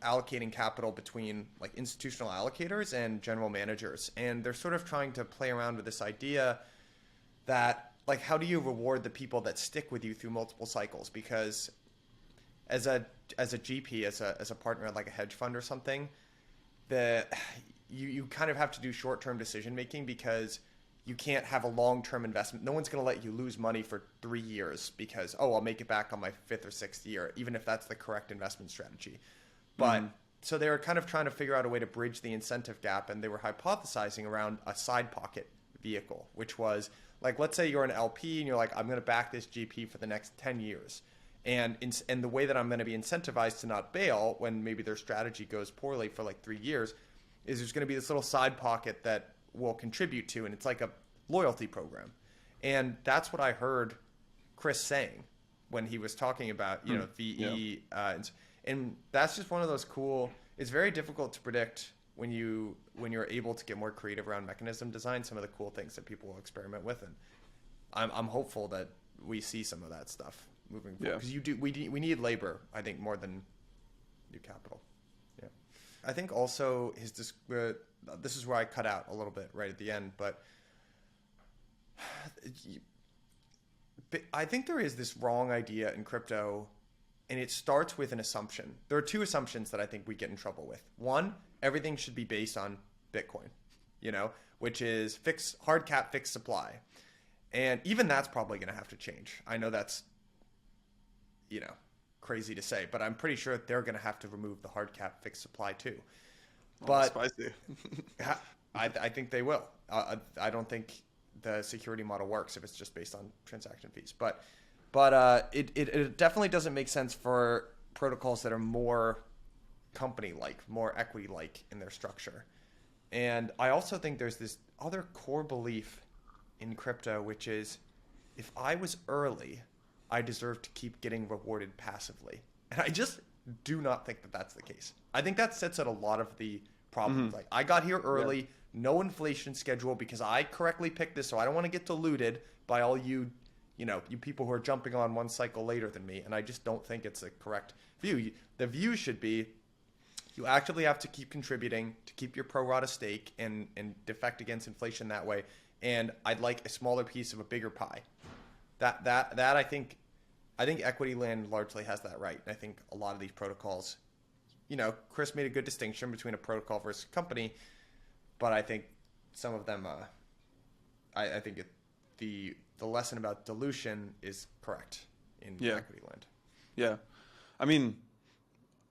C: allocating capital between like institutional allocators and general managers. And they're sort of trying to play around with this idea that like, how do you reward the people that stick with you through multiple cycles? Because as a GP, as a partner at like a hedge fund or something, you kind of have to do short-term decision making because you can't have a long-term investment. No one's going to let you lose money for 3 years because, I'll make it back on my 5th or 6th year, even if that's the correct investment strategy. But so they were kind of trying to figure out a way to bridge the incentive gap, and they were hypothesizing around a side pocket vehicle, which was like, let's say you're an LP and you're like, I'm going to back this GP for the next 10 years. And the way that I'm going to be incentivized to not bail when maybe their strategy goes poorly for like 3 years is there's going to be this little side pocket that will contribute to, and it's like a loyalty program. And that's what I heard Chris saying when he was talking about, VE. Yeah. And that's just one of those cool, it's very difficult to predict when you're able to get more creative around mechanism design, some of the cool things that people will experiment with. And I'm hopeful that we see some of that stuff moving forward. Because we need labor, I think, more than new capital. Yeah. I think also this is where I cut out a little bit right at the end, but I think there is this wrong idea in crypto, and it starts with an assumption. There are two assumptions that I think we get in trouble with. One, everything should be based on Bitcoin, which is hard cap, fixed supply. And even that's probably going to have to change. I know that's, crazy to say, but I'm pretty sure they're going to have to remove the hard cap, fixed supply too. But
A: spicy.
C: I think they will. I don't think the security model works if it's just based on transaction fees. But it definitely doesn't make sense for protocols that are more company-like, more equity-like in their structure. And I also think there's this other core belief in crypto, which is if I was early, I deserve to keep getting rewarded passively. And I just do not think that that's the case. I think that sets out a lot of the problems. Like, I got here early, no inflation schedule because I correctly picked this, so I don't want to get diluted by all you people who are jumping on one cycle later than me. And I just don't think it's a correct view. The view should be you actually have to keep contributing to keep your pro rata stake and defect against inflation that way. And I'd like a smaller piece of a bigger pie. That I think Equity Land largely has that right. And I think a lot of these protocols, Chris made a good distinction between a protocol versus a company, but I think some of them, I think the lesson about dilution is correct in Equity Land.
A: Yeah, I mean,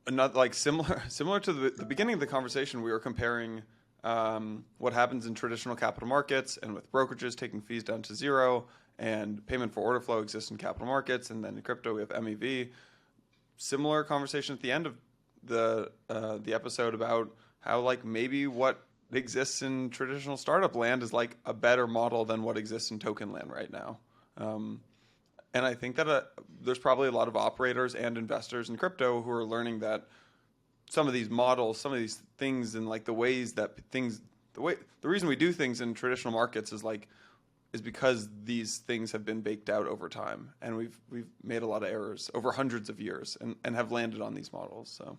A: not like similar to the beginning of the conversation, we were comparing what happens in traditional capital markets and with brokerages taking fees down to zero, and payment for order flow exists in capital markets, and then in crypto we have MEV. Similar conversation at the end of the episode about how like maybe what exists in traditional startup land is like a better model than what exists in token land right now. And I think that there's probably a lot of operators and investors in crypto who are learning that some of these models, some of these things, and like the reason we do things in traditional markets is because these things have been baked out over time, and we've made a lot of errors over hundreds of years and have landed on these models. So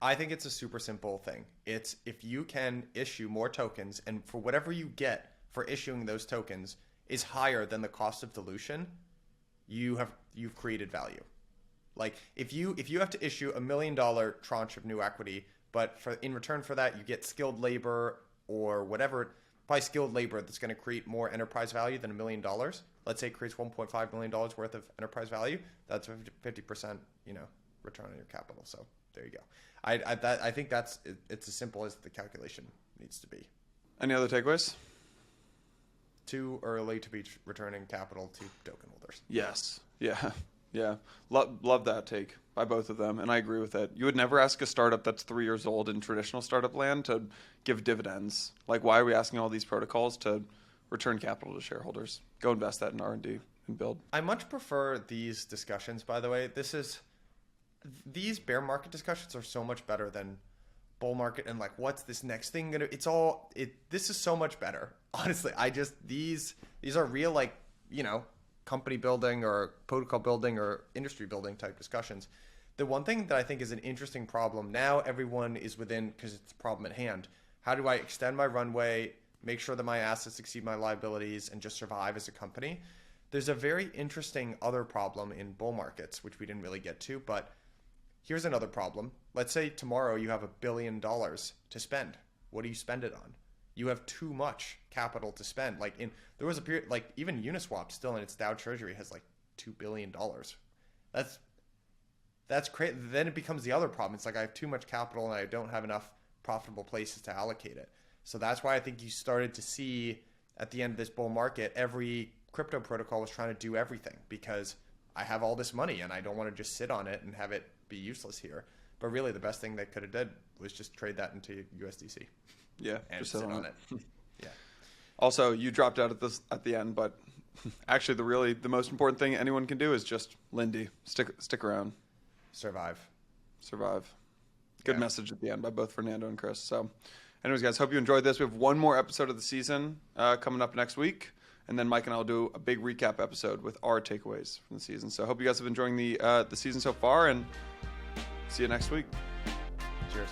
C: I think it's a super simple thing. It's if you can issue more tokens, and for whatever you get for issuing those tokens is higher than the cost of dilution, you've created value. Like if you have to issue $1 million tranche of new equity, but in return for that you get skilled labor or whatever, probably skilled labor that's going to create more enterprise value than $1 million. Let's say it creates $1.5 million worth of enterprise value. That's a 50% return on your capital. So there you go. I think it's as simple as the calculation needs to be.
A: Any other takeaways?
C: Too early to be returning capital to token holders.
A: Yes. Yeah. Yeah, love that take by both of them, and I agree with it. You would never ask a startup that's 3 years old in traditional startup land to give dividends. Like, why are we asking all these protocols to return capital to shareholders? Go invest that in R&D and build.
C: I much prefer these discussions, by the way. These bear market discussions are so much better than bull market and like, what's this next thing gonna, this is so much better. Honestly, these are real, like, company building or protocol building or industry building type discussions. The one thing that I think is an interesting problem now, everyone is within, because it's a problem at hand. How do I extend my runway, make sure that my assets exceed my liabilities, and just survive as a company? There's a very interesting other problem in bull markets, which we didn't really get to, but here's another problem. Let's say tomorrow you have $1 billion to spend. What do you spend it on? You have too much capital to spend. There was a period, like even Uniswap still in its Dow Treasury has like $2 billion. That's crazy. Then it becomes the other problem. It's like I have too much capital and I don't have enough profitable places to allocate it. So that's why I think you started to see at the end of this bull market, every crypto protocol was trying to do everything because I have all this money and I don't want to just sit on it and have it be useless here. But really the best thing they could have did was just trade that into USDC.
A: Yeah,
C: and
A: just
C: sit on it. Yeah.
A: Also, you dropped out at the end, but actually the most important thing anyone can do is just Lindy. Stick around.
C: Survive.
A: Good message at the end by both Fernando and Chris. So anyways, guys, hope you enjoyed this. We have one more episode of the season coming up next week. And then Mike and I will do a big recap episode with our takeaways from the season. So hope you guys have been enjoying the season so far, and see you next week.
C: Cheers.